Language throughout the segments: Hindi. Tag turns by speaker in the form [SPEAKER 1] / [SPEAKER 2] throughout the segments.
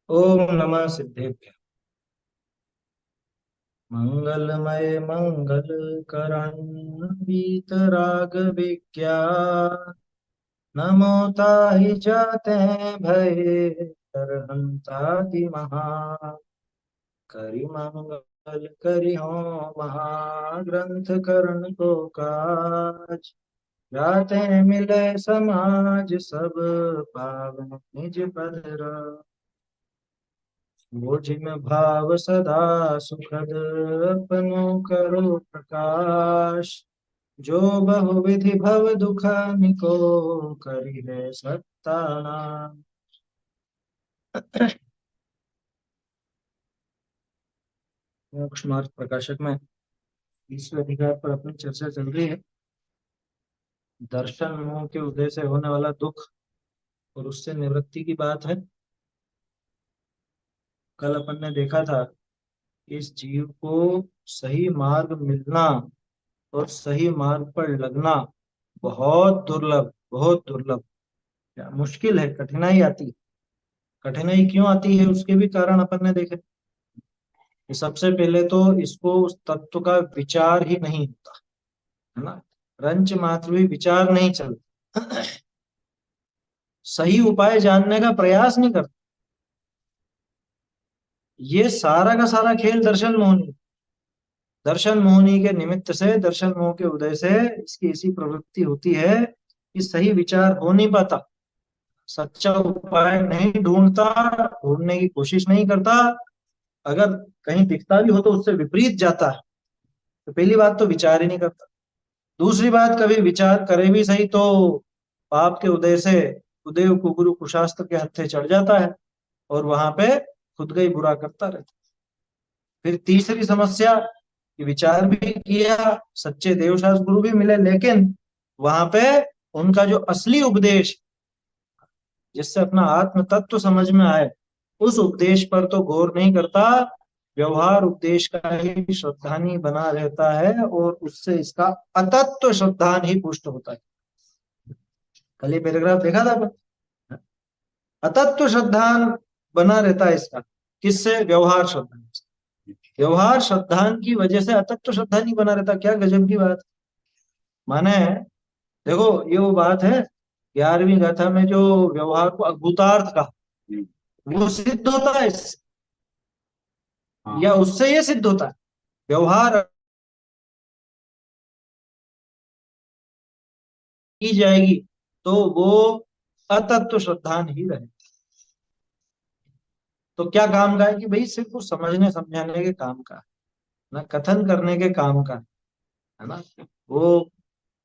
[SPEAKER 1] ओम नमः सिद्धेभ्य। मंगलमय मंगल करण वीतराग विज्ञान नमो ताहि जाते भये तरहंताति महा करि मंगल करि हो महाग्रंथ करण को काज जाते मिले समाज सब पावन निज पद मुझ में भाव सदा सुखद अपनो करो प्रकाश जो बहुविधि भव दुख निको करी है सत्तानाम। मोक्ष मार्ग प्रकाशक में 20वें अधिकार पर अपनी चर्चा चल रही है। दर्शन मोह के उदय से होने वाला दुख और उससे निवृत्ति की बात है। कल अपन ने देखा था इस जीव को सही मार्ग मिलना और सही मार्ग पर लगना बहुत दुर्लभ, बहुत दुर्लभ, क्या मुश्किल है, कठिनाई आती है। कठिनाई क्यों आती है उसके भी कारण अपन ने देखे कि सबसे पहले तो इसको उस तत्व का विचार ही नहीं होता है ना। रंच मात्र भी विचार नहीं चलता। सही उपाय जानने का प्रयास नहीं करता। ये सारा का सारा खेल दर्शन मोहनी, दर्शन मोहनी के निमित्त से, दर्शन मोह के उदय से इसकी ऐसी प्रवृत्ति होती है कि सही विचार हो नहीं पाता, सच्चा उपाय नहीं ढूंढता, ढूंढने की कोशिश नहीं करता। अगर कहीं दिखता भी हो तो उससे विपरीत जाता है। तो पहली बात तो विचार ही नहीं करता। दूसरी बात, कभी विचार करे भी सही तो पाप के उदय से उदय कुगुरु कुशास्त्र के हत्थे चढ़ जाता है और वहां पे खुद का ही बुरा करता रहता है। फिर तीसरी समस्या कि विचार भी किया, सच्चे देवशास्त्र गुरु भी मिले, लेकिन वहां पे उनका जो असली उपदेश जिससे अपना आत्म तत्व समझ में आए उस उपदेश पर तो गौर नहीं करता, व्यवहार उपदेश का ही श्रद्धानी बना रहता है और उससे इसका अतत्व श्रद्धान ही पुष्ट होता है। कल ये पैराग्राफ देखा था अपन। अतत्व श्रद्धान बना रहता है इसका, किससे? व्यवहार श्रद्धान से। व्यवहार श्रद्धान की वजह से अतत्व श्रद्धानी बना रहता। क्या गजब की बात। माने देखो, ये वो बात है 11वीं गाथा में जो व्यवहार को अद्भुतार्थ का वो सिद्ध होता है इससे, या उससे ये सिद्ध होता है व्यवहार की जाएगी तो वो अतत्व श्रद्धान ही रहे। तो क्या काम का है कि भाई सिर्फ वो समझने समझाने के काम का है ना, कथन करने के काम का है ना। वो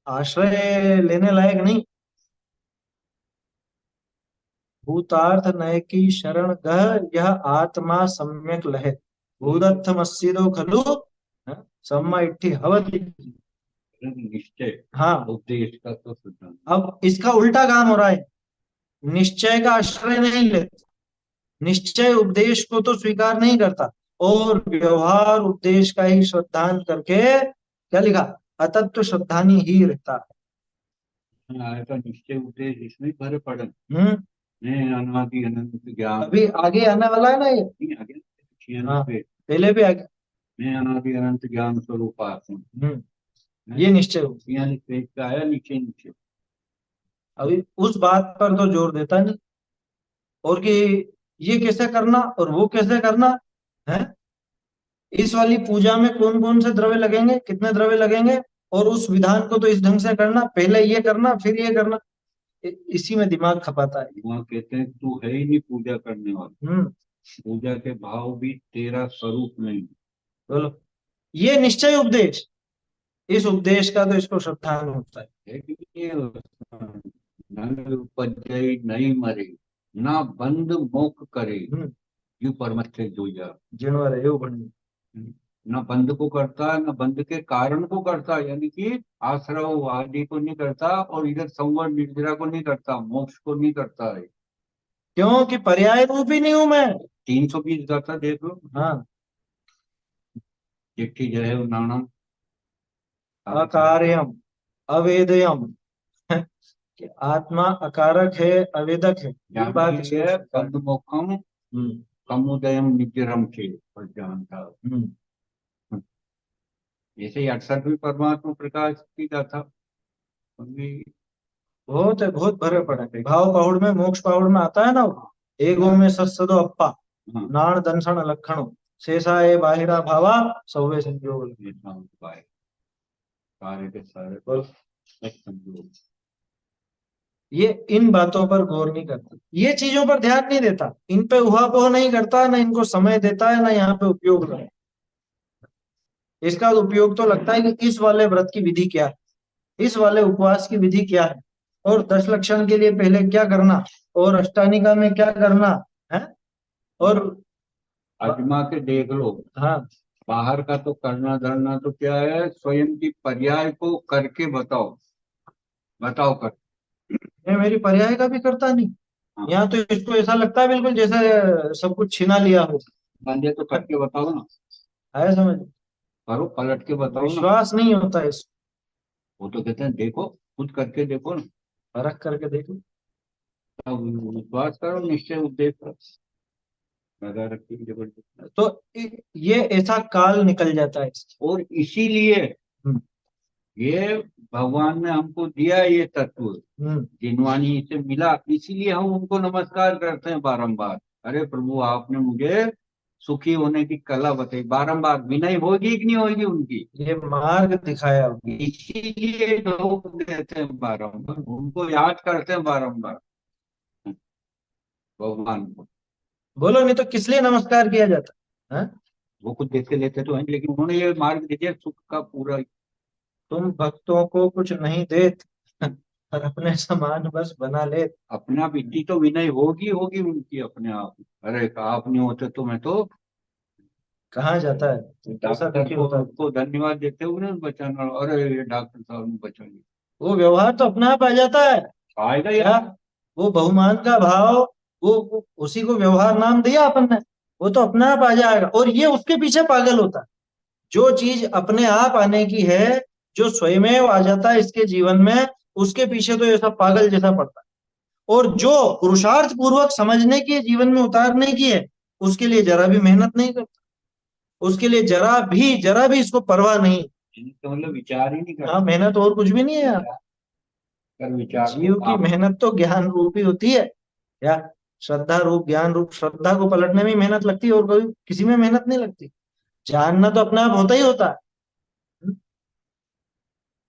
[SPEAKER 1] आश्रय लेने लायक नहीं। भूतार्थ नय की शरण गह यह आत्मा सम्यक लहे भूदत्थ मस्जिदो खलु सम्मा इट्ठी हवति।
[SPEAKER 2] निश्चय,
[SPEAKER 1] हाँ,
[SPEAKER 2] उपदेश का तो सिद्धांत।
[SPEAKER 1] अब इसका उल्टा काम हो रहा है। निश्चय का आश्रय नहीं लेता, निश्चय उपदेश को तो स्वीकार नहीं करता और व्यवहार उपदेश का ही श्रद्धान करके क्या लिखा? अतत्व श्रद्धानी ही रहता
[SPEAKER 2] आया था निश्चय उपदेश इसमें भरे पड़े।
[SPEAKER 1] है।
[SPEAKER 2] मैं अनादि अनंत ज्ञान
[SPEAKER 1] अभी आगे आने वाला है ना ये।
[SPEAKER 2] नहीं आगे
[SPEAKER 1] हाँ,
[SPEAKER 2] 96
[SPEAKER 1] पहले भी आगे।
[SPEAKER 2] मैं अनादि अनंत ज्ञान स्वरूप आत्मा
[SPEAKER 1] ये निश्चय हो।
[SPEAKER 2] यहाँ पेज पे आया नीचे नीचे।
[SPEAKER 1] अभी उस बात पर तो जोर देता नहीं, और कि ये कैसे करना और वो कैसे करना है। इस वाली पूजा में कौन कौन से द्रव्य लगेंगे, कितने द्रव्य लगेंगे, और उस विधान को तो इस ढंग से करना, पहले ये करना फिर ये करना। इसी में दिमाग खपाता है।
[SPEAKER 2] वहाँ कहते हैं तू है ही नहीं पूजा करने वाला।
[SPEAKER 1] हम्म।
[SPEAKER 2] पूजा के भाव भी तेरा स्वरूप नहीं
[SPEAKER 1] बोलो, ये निश्चय उपदेश, इस उपदेश का तो इसको श्रद्धान होता है।
[SPEAKER 2] है कि ये नंग उपजई नहीं मरे ना बंद मोक करे
[SPEAKER 1] हम्म।
[SPEAKER 2] यू परमत से जोया।
[SPEAKER 1] जिनवर है बन।
[SPEAKER 2] न बंध को करता न बंध के कारण को करता, यानी कि आश्रव आदि को नहीं करता और इधर संवर निर्जरा को नहीं करता, मोक्ष को नहीं करता है।
[SPEAKER 1] क्योंकि पर्याय रूप ही नहीं हूं मैं।
[SPEAKER 2] 320 गाथा देख लो।
[SPEAKER 1] हाँ,
[SPEAKER 2] चिट्ठी जो है वो नाणम
[SPEAKER 1] अकार्यम अवेदयम। कि आत्मा अकारक है, अवेदक है, ये बात
[SPEAKER 2] बंध मोक्षम समुदयम निजरम के पर जानता। जैसे ही 68वीं परमात्मा प्रकाश की गाथा अभी।
[SPEAKER 1] बहुत है, बहुत भरे पड़े हैं। भाव पहाड़ में, मोक्ष पहाड़ में आता है ना वो, एगो में सत्सदो अप्पा
[SPEAKER 2] हाँ,
[SPEAKER 1] नाण दंसण लक्षणो शेषा ए बाहिरा भावा सौवे संयोग।
[SPEAKER 2] ये नाम उपाय, सारे के सारे
[SPEAKER 1] बोल,
[SPEAKER 2] सब संयोग।
[SPEAKER 1] ये इन बातों पर गौर नहीं करता, ये चीजों पर ध्यान नहीं देता, इन पे उहापोह नहीं करता, ना इनको समय देता है, ना यहाँ पे उपयोग करता है। इसका उपयोग तो लगता है कि इस वाले व्रत की विधि क्या है, इस वाले उपवास की विधि क्या है, और 10 लक्षण के लिए पहले क्या करना, और अष्टानिका में क्या करना है, और
[SPEAKER 2] आजमा के देख लो।
[SPEAKER 1] हाँ,
[SPEAKER 2] बाहर का तो करना धरना तो क्या है, स्वयं की पर्याय को करके बताओ, बताओ कर।
[SPEAKER 1] मैं मेरी पर्याय का भी करता नहीं।
[SPEAKER 2] हाँ,
[SPEAKER 1] यहाँ तो इसको ऐसा लगता है बिल्कुल जैसे सब कुछ छीना लिया हो।
[SPEAKER 2] बंदे तो करके बताओ ना,
[SPEAKER 1] है समझ,
[SPEAKER 2] करो पलट के बताओ ना।
[SPEAKER 1] विश्वास नहीं होता इस,
[SPEAKER 2] वो तो कहते हैं देखो, खुद करके देखो ना,
[SPEAKER 1] परख करके देखो।
[SPEAKER 2] तब विश्वास करो, निश्चय उद्देश्य करो, लगा रखी जबरदस्त।
[SPEAKER 1] तो ये ऐसा काल निकल जाता है इसका।
[SPEAKER 2] और इसीलिए
[SPEAKER 1] हम्म,
[SPEAKER 2] ये भगवान ने हमको दिया ये तत्व,
[SPEAKER 1] हम्म,
[SPEAKER 2] जिनवानी से मिला, इसीलिए हम उनको नमस्कार करते हैं बारंबार। अरे प्रभु, आपने मुझे सुखी होने की कला बताई, बारंबार विनय होगी कि नहीं होगी उनकी,
[SPEAKER 1] ये मार्ग दिखाया होगा।
[SPEAKER 2] इसीलिए लोग देते हैं बारंबार, उनको याद करते हैं बारंबार भगवान को।
[SPEAKER 1] बोलो, नहीं तो किस लिए नमस्कार किया जाता है?
[SPEAKER 2] वो खुद देख के लेते तो हैं, लेकिन उन्होंने ये मार्ग दिया सुख का पूरा।
[SPEAKER 1] तुम भक्तों को कुछ नहीं देत और अपने समान बस बना ले।
[SPEAKER 2] अपने आप इतनी तो विनय होगी होगी उनकी अपने आप। अरे आप नहीं होते तो मैं तो
[SPEAKER 1] कहाँ जाता है, कैसा
[SPEAKER 2] डॉक्टर
[SPEAKER 1] दुखी
[SPEAKER 2] को
[SPEAKER 1] होता है।
[SPEAKER 2] उसको धन्यवाद देते हुए ना बचाना, अरे ये डॉक्टर साहब ने बचा लिया।
[SPEAKER 1] वो व्यवहार तो अपने आप आ जाता है।
[SPEAKER 2] आएगा
[SPEAKER 1] क्या,
[SPEAKER 2] यार।
[SPEAKER 1] वो बहुमान का भाव, वो उसी को व्यवहार नाम दिया अपन ने, वो तो अपने आप आ जाएगा। और ये उसके पीछे पागल होता है। जो चीज अपने आप आने की है, जो स्वयमेव आ जाता है इसके जीवन में, उसके पीछे तो ये सब पागल जैसा पड़ता है। और जो पुरुषार्थ पूर्वक समझने की, जीवन में उतारने की है, उसके लिए जरा भी मेहनत नहीं करता, उसके लिए जरा भी इसको परवाह नहीं।
[SPEAKER 2] तो मतलब विचार ही नहीं
[SPEAKER 1] हाँ,
[SPEAKER 2] करता।
[SPEAKER 1] मेहनत और कुछ भी नहीं है यार।
[SPEAKER 2] विचार कर, विचार को
[SPEAKER 1] जीव की
[SPEAKER 2] काम।
[SPEAKER 1] मेहनत तो ज्ञान रूपी होती है। या श्रद्धा रूप, ज्ञान रूप, श्रद्धा को पलटने में ही मेहनत लगती है, और कोई किसी में मेहनत नहीं लगती। जानना तो अपने आप होता ही होता है।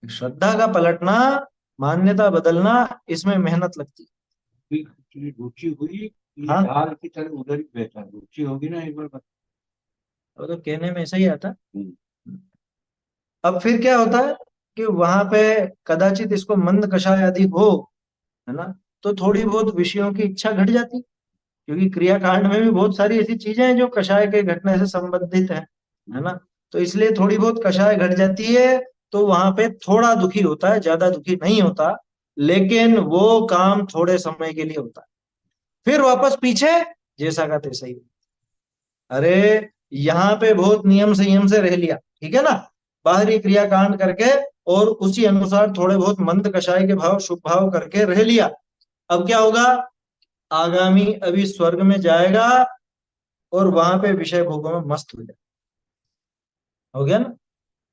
[SPEAKER 1] श्रद्धा का पलटना, मान्यता बदलना, इसमें मेहनत लगती है।
[SPEAKER 2] रुचि हुई, ये
[SPEAKER 1] हाँ,
[SPEAKER 2] दाल की तरह उधर ही बैठा, रुचि होगी ना एक बार बता।
[SPEAKER 1] वो तो कहने में ऐसा ही आता है।
[SPEAKER 2] हम्म,
[SPEAKER 1] अब फिर क्या होता है कि वहां पे कदाचित इसको मंद कषाय आदि हो, है ना, तो थोड़ी बहुत विषयों की इच्छा घट जाती, क्योंकि क्रियाकांड में भी बहुत सारी ऐसी चीजें हैं जो कषाय के घटने से संबंधित है ना। तो इसलिए थोड़ी बहुत कषाय घट जाती है, तो वहां पे थोड़ा दुखी होता है, ज्यादा दुखी नहीं होता, लेकिन वो काम थोड़े समय के लिए होता है। फिर वापस पीछे जैसा का तैसा ही। अरे, यहाँ पे बहुत नियम संयम से रह लिया, ठीक है ना, बाहरी क्रियाकांड करके, और उसी अनुसार थोड़े बहुत मंद कषाय के भाव, शुभ भाव करके रह लिया। अब क्या होगा, आगामी अभी स्वर्ग में जाएगा, और वहां पे विषय भोगों में मस्त हो जाए। हो गया ना।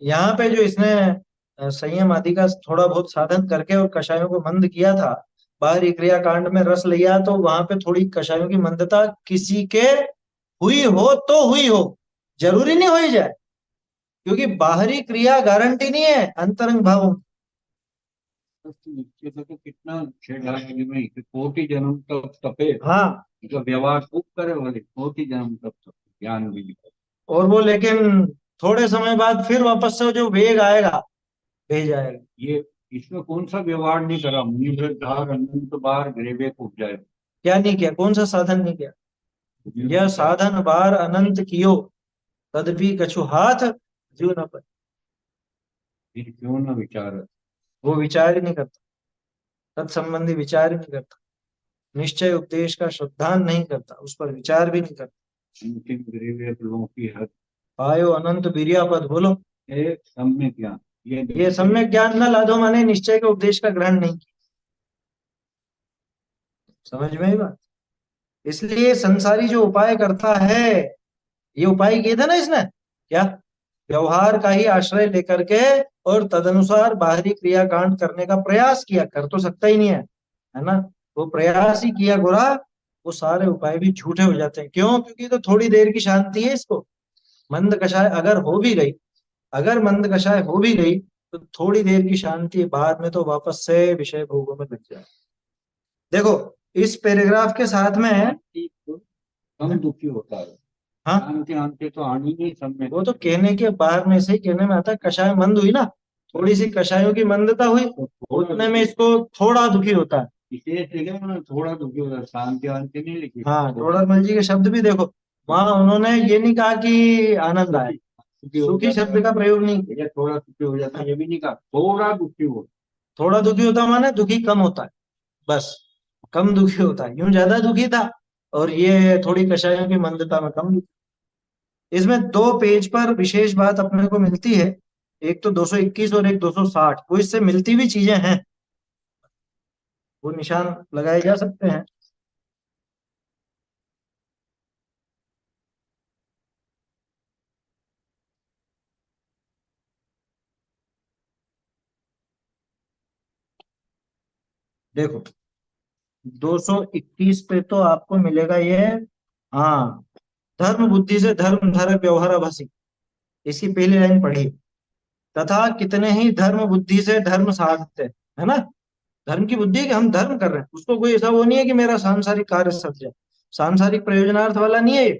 [SPEAKER 1] यहाँ पे जो इसने संयम आदि का थोड़ा बहुत साधन करके और कषायों को मंद किया था, बाहरी क्रिया कांड में रस लिया, तो वहां पे थोड़ी कषायों की मंदता किसी के हुई हो तो हुई हो, जरूरी नहीं हो ही जाए, क्योंकि बाहरी क्रिया गारंटी नहीं है अंतरंग भावों की।
[SPEAKER 2] बस नीचे से तो कितना छेड़खानी में कोटि जन्म तक तपे,
[SPEAKER 1] हाँ,
[SPEAKER 2] मतलब व्यवहार खूब करे वाले, कोटि जन्म तक तपे, ज्ञान भी नहीं करे।
[SPEAKER 1] और वो लेकिन थोड़े समय बाद फिर वापस से जो वेग आएगा, भेज आएगा।
[SPEAKER 2] ये इसमें कौन सा व्यवहार नहीं करा, मुनि धार अनंत बार ग्रेवे को जाए।
[SPEAKER 1] क्या नहीं किया, कौन सा साधन नहीं किया? यह साधन बार अनंत कियो, तदपि कछु हाथ जीव न पाए।
[SPEAKER 2] फिर क्यों ना विचार।
[SPEAKER 1] वो विचार ही नहीं करता, तत्संबंधी विचार ही नहीं करता, निश्चय उपदेश का श्रद्धान नहीं करता, उस पर विचार भी नहीं करता।
[SPEAKER 2] अंतिम ग्रेवे लोगों की हद।
[SPEAKER 1] पायो अनंत बिरिया पद, बोलो।
[SPEAKER 2] एक सम्य ज्ञान, ये
[SPEAKER 1] ये
[SPEAKER 2] निश्चय।
[SPEAKER 1] सम्यक ज्ञान न लादो, माने निश्चय के उपदेश का ग्रहण नहीं किया। समझ में आई बात? इसलिए संसारी जो उपाय करता है, ये उपाय किए थे ना इसने, क्या व्यवहार का ही आश्रय लेकर के और तदनुसार बाहरी क्रियाकांड करने का प्रयास किया, कर तो सकता ही नहीं है ना, वो प्रयास ही किया गोरा, वो सारे उपाय भी झूठे हो जाते हैं। क्यों? क्योंकि तो थोड़ी देर की शांति है इसको, मंद कषाय अगर हो भी गई, अगर मंद कषाय हो भी गई तो थोड़ी देर की शांति, बाद में तो वापस से विषय भोगों में लग जाए। देखो इस पैराग्राफ के साथ में,
[SPEAKER 2] कम दुखी होता है,
[SPEAKER 1] हाँ
[SPEAKER 2] शांति शांति तो आनी नहीं सब में।
[SPEAKER 1] वो तो कहने के बाहर में से ही कहने में आता है, कषाय मंद हुई ना, थोड़ी सी कषायों की मंदता हुई, उतने में इसको थोड़ा दुखी होता है।
[SPEAKER 2] विशेष लिखे उन्होंने, थोड़ा दुखी होता है, शांति शांति नहीं लिखी।
[SPEAKER 1] हाँ टोडरमल जी के शब्द भी देखो, वहां उन्होंने ये नहीं कहा कि आनंद आए, सुखी शब्द का प्रयोग नहीं किया।
[SPEAKER 2] या थोड़ा दुखी हो जाता है, ये भी नहीं कहा, थोड़ा दुखी हो।
[SPEAKER 1] थोड़ा दुखी होता माने दुखी कम होता है, बस कम दुखी होता है, यूं ज्यादा दुखी था और ये थोड़ी कषायों की मंदता में कम दुखी। इसमें दो पेज पर विशेष बात अपने को मिलती है, एक तो 221 और एक 260, वो इससे मिलती भी चीजें हैं, वो निशान लगाए जा सकते हैं। देखो 221 पे तो आपको मिलेगा ये, हाँ, धर्म बुद्धि से धर्म धारक व्यवहार अभासी, इसकी पहली लाइन पढ़ी, तथा कितने ही धर्म बुद्धि से धर्म साधते, है ना, धर्म की बुद्धि है कि हम धर्म कर रहे हैं, उसको कोई ऐसा वो नहीं है कि मेरा सांसारिक कार्य सध जाए, सांसारिक प्रयोजनार्थ वाला नहीं है ये,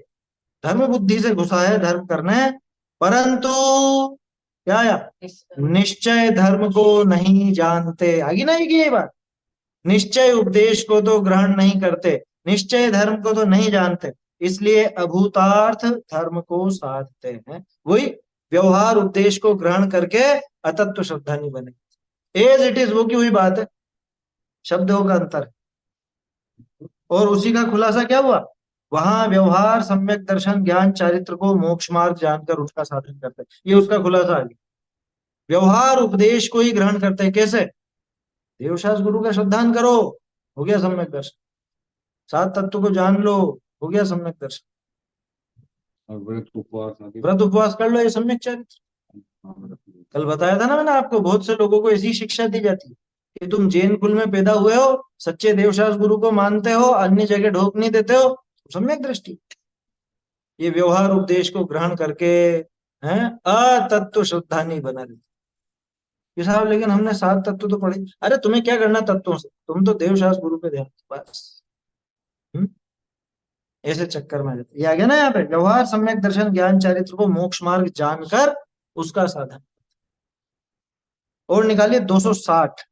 [SPEAKER 1] धर्म बुद्धि से घुसा है धर्म करने, परंतु क्या आया, निश्चय धर्म को नहीं जानते, आगे ना आएगी ये बात, निश्चय उपदेश को तो ग्रहण नहीं करते, निश्चय धर्म को तो नहीं जानते, इसलिए अभूतार्थ धर्म को साधते हैं, वही व्यवहार उपदेश को ग्रहण करके अतत्व श्रद्धा नहीं बने, एज इट इज वो की हुई बात है, शब्दों का अंतर है। और उसी का खुलासा क्या हुआ, वहां व्यवहार सम्यक दर्शन ज्ञान चारित्र को मोक्ष मार्ग जानकर उसका साधन करते हैं, ये उसका खुलासा आ गया, व्यवहार उपदेश को ही ग्रहण करते हैं, कैसे, देवशास्त्र गुरु का श्रद्धान करो, हो गया सम्यक दर्शन, सात तत्व को जान लो, हो गया सम्यक दर्शन,
[SPEAKER 2] और व्रत उपवास आदि।
[SPEAKER 1] व्रत उपवास कर लो, ये सम्यक चरित्र। कल बताया था ना मैंने आपको, बहुत से लोगों को ऐसी शिक्षा दी जाती है कि तुम जैन कुल में पैदा हुए हो, सच्चे देवशास्त्र गुरु को मानते हो, अन्य जगह ढोक नहीं देते हो, सम्यक दृष्टि, ये व्यवहार उपदेश को ग्रहण करके हैं अतत्व श्रद्धा नहीं बना रही कि साहब, लेकिन हमने सात तत्व तो पढ़े, अरे तुम्हें क्या करना तत्वों से, तुम तो देवशास्त्र गुरु पे ध्यान दो, बस। हम्म? ऐसे चक्कर में आ जाते, ये आ गया ना यहाँ पे, व्यवहार सम्यक दर्शन ज्ञान चारित्र को मोक्ष मार्ग जानकर उसका साधन। और निकालिए 260,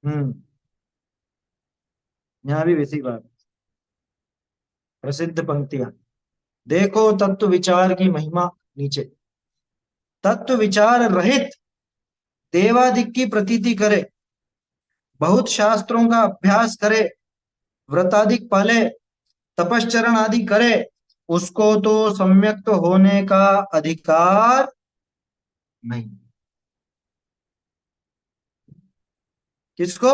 [SPEAKER 1] हम्म, यहाँ भी वैसी बात, प्रसिद्ध पंक्तियां, देखो तत्व विचार की महिमा, नीचे, तत्व विचार रहित देवादिक की प्रतीति करे, बहुत शास्त्रों का अभ्यास करे, व्रतादिक पाले, तपश्चरण आदि करे, उसको तो सम्यक तो होने का अधिकार नहीं। किसको?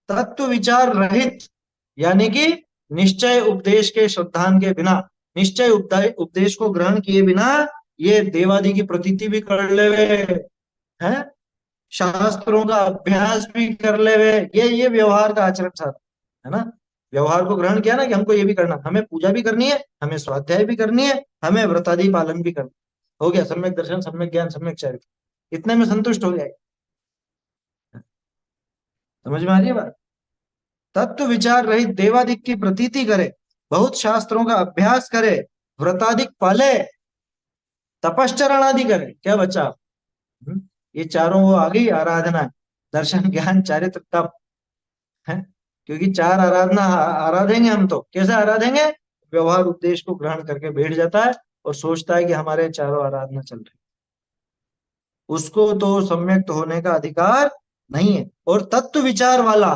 [SPEAKER 1] तत्व विचार रहित, यानी कि निश्चय उपदेश के श्रद्धान के बिना, निश्चय उपदेश को ग्रहण किए बिना ये देवादि की प्रतीति भी कर लेवे हैं, शास्त्रों का अभ्यास भी कर लेवे, ये व्यवहार का आचरण साथ, है ना, व्यवहार को ग्रहण किया ना कि हमको ये भी करना, हमें पूजा भी करनी है, हमें स्वाध्याय भी करनी है, हमें व्रतादि पालन भी करना, हो गया सम्यक दर्शन सम्यक ज्ञान सम्यक चरित्र, इतने में संतुष्ट हो जाए। समझ में आ रही है बात, तत्व विचार रहित देवादिक की प्रतीति करे, बहुत शास्त्रों का अभ्यास करे, व्रतादिक पाले, तपश्चरण आदि करे, क्या बचा, ये चारों वो आ गई आराधना, दर्शन ज्ञान चारित्र तप है, क्योंकि चार आराधना आराधेंगे हम तो कैसे आराधेंगे, व्यवहार उपदेश को ग्रहण करके बैठ जाता है और सोचता है कि हमारे चारों आराधना चल रही, उसको तो सम्यक तो होने का अधिकार नहीं है। और तत्व विचार वाला,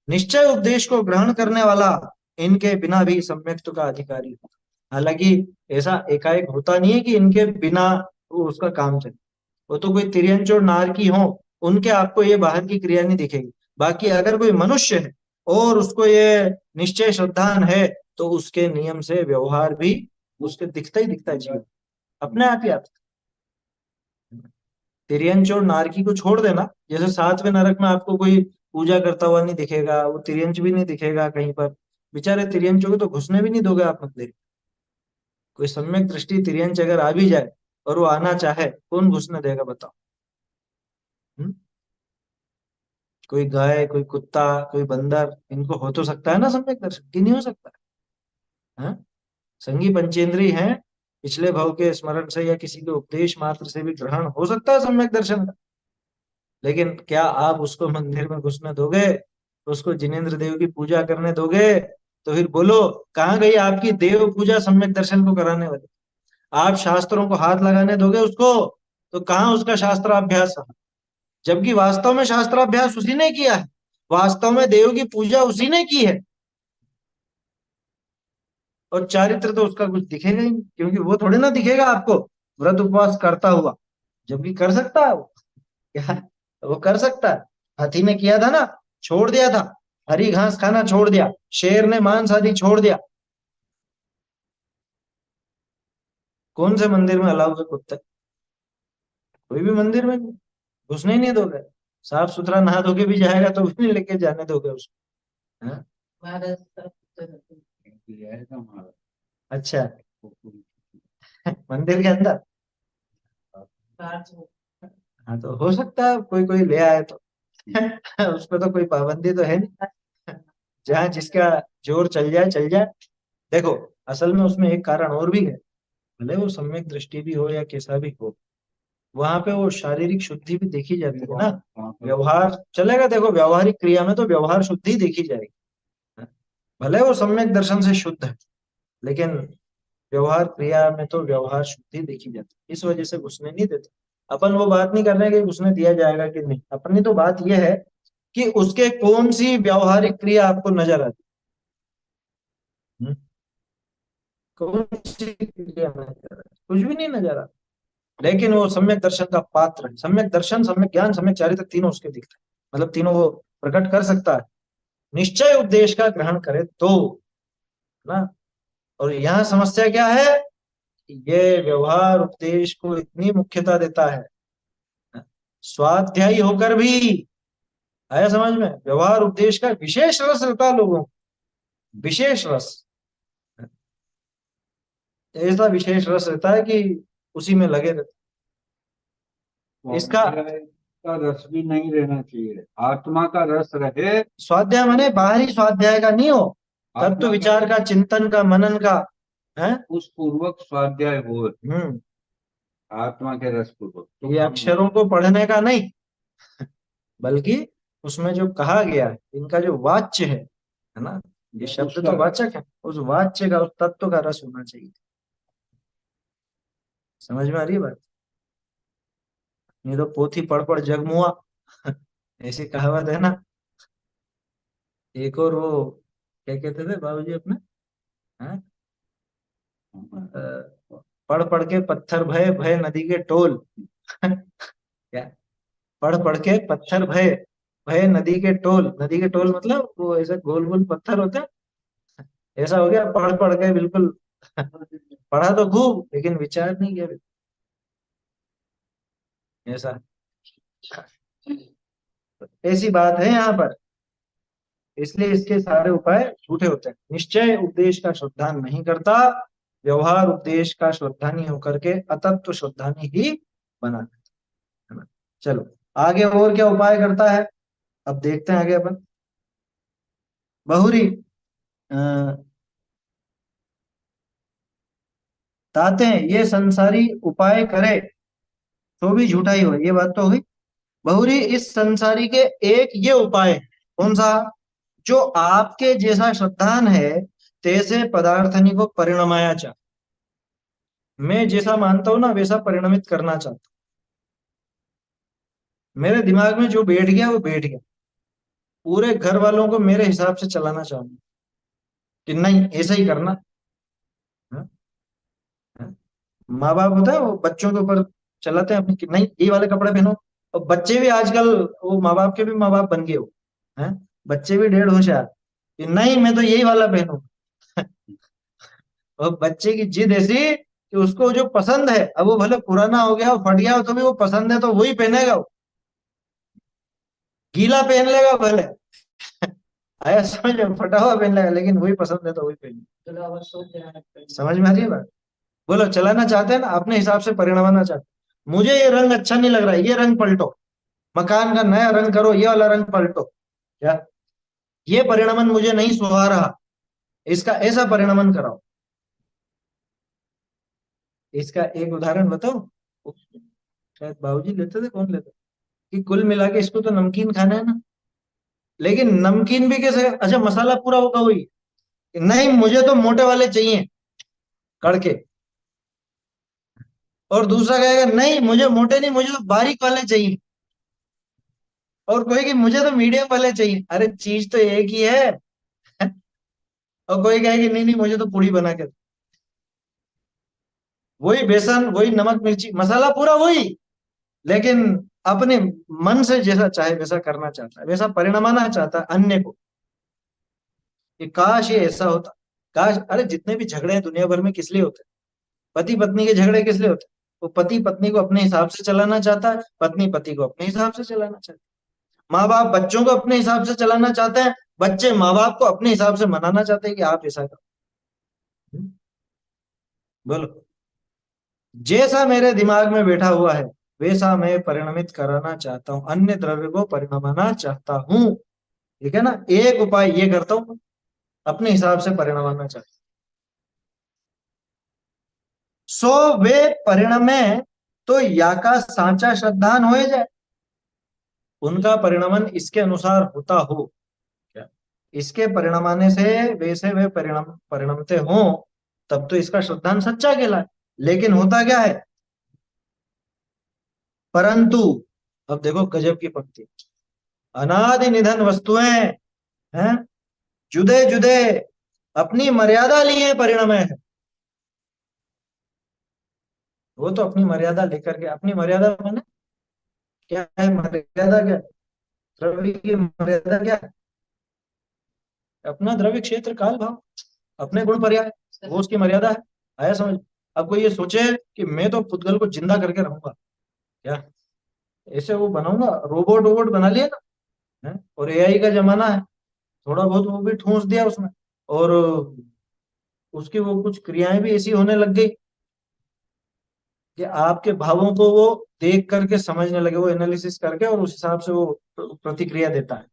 [SPEAKER 1] निश्चय उपदेश को ग्रहण करने वाला, इनके बिना भी सम्यक्त्व का अधिकारी हो, हालांकि ऐसा एकाएक होता नहीं है कि इनके बिना वो उसका काम चले, वो तो कोई तिरंचोर नार की हो उनके आपको ये बाहर की क्रिया नहीं दिखेगी। बाकी अगर कोई मनुष्य है और उसको ये निश्चय श्रद्धान है, तो उसके नियम से व्यवहार भी उसके दिखता ही दिखता है जीवन, अपने आप ही आता है। तिर्यंच और नारकी को छोड़ देना, जैसे सातवें नरक में आपको कोई पूजा करता हुआ नहीं दिखेगा, वो तिर्यंच भी नहीं दिखेगा कहीं पर। बेचारे तिर्यंचों को तो घुसने भी नहीं दोगे आप मंदिर। कोई सम्यक दृष्टि तिर्यंच अगर आ भी जाए और वो आना चाहे, कौन घुसने देगा बताओ? हम्म? कोई गाय, कोई कुत्ता, कोई बंदर, इनको हो तो सकता है ना सम्यक दर्शन, कि नहीं हो सकता है? हाँ? संगी पंचेंद्रिय हैं, पिछले भव के स्मरण से या किसी के उपदेश मात्र से भी ग्रहण हो सकता है सम्यक दर्शन का। लेकिन क्या आप उसको मंदिर में घुसने दोगे? उसको जिनेंद्र देव की पूजा करने दोगे? तो फिर बोलो, कहाँ गई आपकी देव पूजा सम्यक दर्शन को कराने वाली? आप शास्त्रों को हाथ लगाने दोगे उसको? तो कहाँ उसका शास्त्राभ्यास रहा? जबकि वास्तव में शास्त्राभ्यास उसी ने किया है, वास्तव में देव की पूजा उसी ने की है। और चारित्र तो उसका कुछ दिखेगा ही नहीं, क्योंकि वो थोड़े ना दिखेगा आपको व्रत उपवास करता हुआ। जबकि कर सकता है वो, क्या वो कर सकता है? हाथी ने किया था ना, छोड़ दिया था, हरी घास खाना छोड़ दिया, शेर ने मांस आदि छोड़ दिया। कौन से मंदिर में अलाउ है कुत्ते? कोई भी मंदिर में नहीं, घुसने ही नहीं दोगे। साफ सुथरा नहा धो के भी जाएगा तो भी नहीं लेके जाने दोगे उसको। हाँ?
[SPEAKER 2] ये है हमारा।
[SPEAKER 1] अच्छा। मंदिर के अंदर? हाँ, तो हो सकता है कोई कोई ले आए तो। उस पर तो कोई पाबंदी तो है नहीं। जहाँ जिसका जोर चल जाए चल जाए। देखो, असल में उसमें एक कारण और भी है। भले वो सम्यक दृष्टि भी हो या कैसा भी हो, वहां पे वो शारीरिक शुद्धि भी देखी जाती है ना। व्यवहार चलेगा, देखो व्यवहारिक क्रिया में तो व्यवहार शुद्धि देखी जाएगी। भले वो सम्यक दर्शन से शुद्ध है, लेकिन व्यवहार क्रिया में तो व्यवहार शुद्धि देखी जाती है, इस वजह से घुसने नहीं देते। अपन वो बात नहीं कर रहे कि घुसने दिया जाएगा कि नहीं, अपनी तो बात यह है कि उसके कौन सी व्यवहारिक क्रिया आपको नजर आती है? कौन सी क्रिया नजर आती? कुछ भी नहीं नजर आता। लेकिन वो सम्यक दर्शन का पात्र है। सम्यक दर्शन, सम्यक ज्ञान, सम्यक चारित्र, तीनों उसके दिखते हैं, मतलब तीनों वो प्रकट कर सकता है। निश्चय उपदेश का ग्रहण करे तो, ना। और यहाँ समस्या क्या है? ये व्यवहार उपदेश को इतनी मुख्यता देता है, स्वाध्यायी होकर भी। आया समझ में? व्यवहार उपदेश का विशेष रस रहता है लोगों को, विशेष रस। ऐसा विशेष रस रहता है कि उसी में लगे रहते। इसका
[SPEAKER 2] स्वाध्याय का रस भी नहीं रहना चाहिए, आत्मा का रस रहे।
[SPEAKER 1] स्वाध्याय माने बाहरी स्वाध्याय का नहीं हो, तत्व
[SPEAKER 2] आत्मा
[SPEAKER 1] विचार का, चिंतन का, मनन का है।
[SPEAKER 2] उस पूर्वक स्वाध्याय हो,
[SPEAKER 1] हम्म।
[SPEAKER 2] आत्मा के रस पूर्वक तो
[SPEAKER 1] ये
[SPEAKER 2] काम
[SPEAKER 1] अक्षरों
[SPEAKER 2] होगा।
[SPEAKER 1] को पढ़ने का नहीं, बल्कि उसमें जो कहा गया है, इनका जो वाच्य है ना, ये शब्द
[SPEAKER 2] उसका
[SPEAKER 1] तो वाचक है, उस वाच्य का, उस तत्व का रस होना चाहिए। समझ में आ रही है बात? नहीं तो पोथी पढ़ पढ़ जग मुआ। ऐसी कहावत है ना। एक और वो क्या कहते थे बाबूजी अपने? हाँ? पढ़ पढ़ के पत्थर भय, भय नदी के टोल। क्या? पढ़ पढ़ के पत्थर भय, भय नदी के टोल। नदी के टोल मतलब वो ऐसे गोल गोल पत्थर होते हैं। ऐसा हो गया, पढ़ पढ़ के बिल्कुल। पढ़ा तो खूब, लेकिन विचार नहीं किया ऐसा। ऐसी बात है यहाँ पर। इसलिए इसके सारे उपाय झूठे होते हैं। निश्चय उपदेश का श्रद्धान नहीं करता, व्यवहार उपदेश का श्रद्धानी होकर के अतत्व श्रद्धानी ही बना देता है ना। चलो, आगे और क्या उपाय करता है, अब देखते हैं आगे अपन। बहुरी ताते हैं, ये संसारी उपाय करे तो भी झूठा ही हो, ये बात तो हुई। बहुरी इस संसारी के एक ये उपाय है। कौन सा? जो आपके जैसा श्रद्धान है, तैसे पदार्थनी को परिणमाया चाह। मैं जैसा मानता हूं ना, वैसा परिणमित करना चाहता हूं। मेरे दिमाग में जो बैठ गया वो बैठ गया। पूरे घर वालों को मेरे हिसाब से चलाना चाहूंगा कि नहीं, ऐसा ही करना। हाँ? हाँ? माँ बाप होता है वो बच्चों के ऊपर चलाते हैं अपने कि नहीं, ये वाले कपड़े पहनो, और बच्चे भी आजकल, वो माँ बाप के भी माँ बाप बन गए हो, हैं? बच्चे भी डेढ़ होशियार कि नहीं मैं तो यही वाला पहनूं। और बच्चे की जिद ऐसी कि उसको जो पसंद है, अब वो भले पुराना हो गया हो, फट गया हो, तो भी वो पसंद है तो वही पहनेगा वो। गीला पहन लेगा भले, आया समझ में, फटा हुआ पहन लेगा, लेकिन वही पसंद है तो वही पहने। समझ में आ रही है बात? बोलो, चलाना चाहते हैं ना अपने हिसाब से, परिणमाना चाहते हैं। मुझे ये रंग अच्छा नहीं लग रहा है, ये रंग पलटो, मकान का नया रंग करो, ये वाला रंग पलटो, क्या ये परिणमन मुझे नहीं सुहा रहा, इसका ऐसा परिणमन कराओ। इसका एक उदाहरण बताओ, शायद बाबूजी लेते थे, कौन लेते, कि कुल मिला के इसको तो नमकीन खाना है ना, लेकिन नमकीन भी कैसे, अच्छा मसाला पूरा होगा वही, नहीं मुझे तो मोटे वाले चाहिए, कड़के। और दूसरा कहेगा नहीं मुझे मोटे नहीं, मुझे तो बारीक वाले चाहिए। और कोई कि मुझे तो मीडियम वाले चाहिए। अरे चीज तो एक ही है। और कोई कहेगी नहीं नहीं मुझे तो पूड़ी बना के दो। वही बेसन, वही नमक मिर्ची मसाला पूरा वही, लेकिन अपने मन से जैसा चाहे वैसा करना चाहता है, वैसा परिणमाना चाहता है अन्य को, कि काश ये ऐसा होता, काश। अरे जितने भी झगड़े हैं दुनिया भर में किस लिए होते हैं? पति पत्नी के झगड़े किस लिए होते हैं? वो पति पत्नी को अपने हिसाब से चलाना चाहता है, पत्नी पति को अपने हिसाब से चलाना चाहती है, माँ बाप बच्चों को अपने हिसाब से चलाना चाहते हैं, बच्चे माँ बाप को अपने हिसाब से मनाना चाहते हैं कि आप ऐसा करो। बोलो, जैसा मेरे दिमाग में बैठा हुआ है वैसा मैं परिणमित कराना चाहता हूँ, अन्य द्रव्य को परिणमाना चाहता हूँ। ठीक है ना? एक उपाय ये करता हूँ, अपने हिसाब से परिणमाना चाहता हूँ। सो वे परिणमे तो या का सांचा श्रद्धान हो जाए, उनका परिणमन इसके अनुसार होता हो, क्या इसके परिणमाने से वैसे वे परिणमते हो, तब तो इसका श्रद्धान सच्चा कहलाए। लेकिन होता क्या है, परंतु, अब देखो गजब की पंक्ति, अनादि निधन वस्तुएं हैं, जुदे जुदे अपनी मर्यादा लिए परिणम है। वो तो अपनी मर्यादा लेकर के, अपनी मर्यादा माने क्या है, मर्यादा क्या है? द्रव्य की मर्यादा क्या है? अपना द्रव्य क्षेत्र काल भाव, अपने गुण पर्याय, वो उसकी मर्यादा है। आया समझ? अब कोई ये सोचे कि मैं तो पुद्गल को जिंदा करके रहूंगा, क्या ऐसे वो बनाऊंगा, रोबोट वोबोट बना लिया ना, है? और एआई का जमाना है, थोड़ा बहुत वो भी ठूंस दिया उसमें, और उसकी वो कुछ क्रियाएं भी ऐसी होने लग गई कि आपके भावों को वो देख करके समझने लगे, वो एनालिसिस करके, और उस हिसाब से वो प्रतिक्रिया देता है।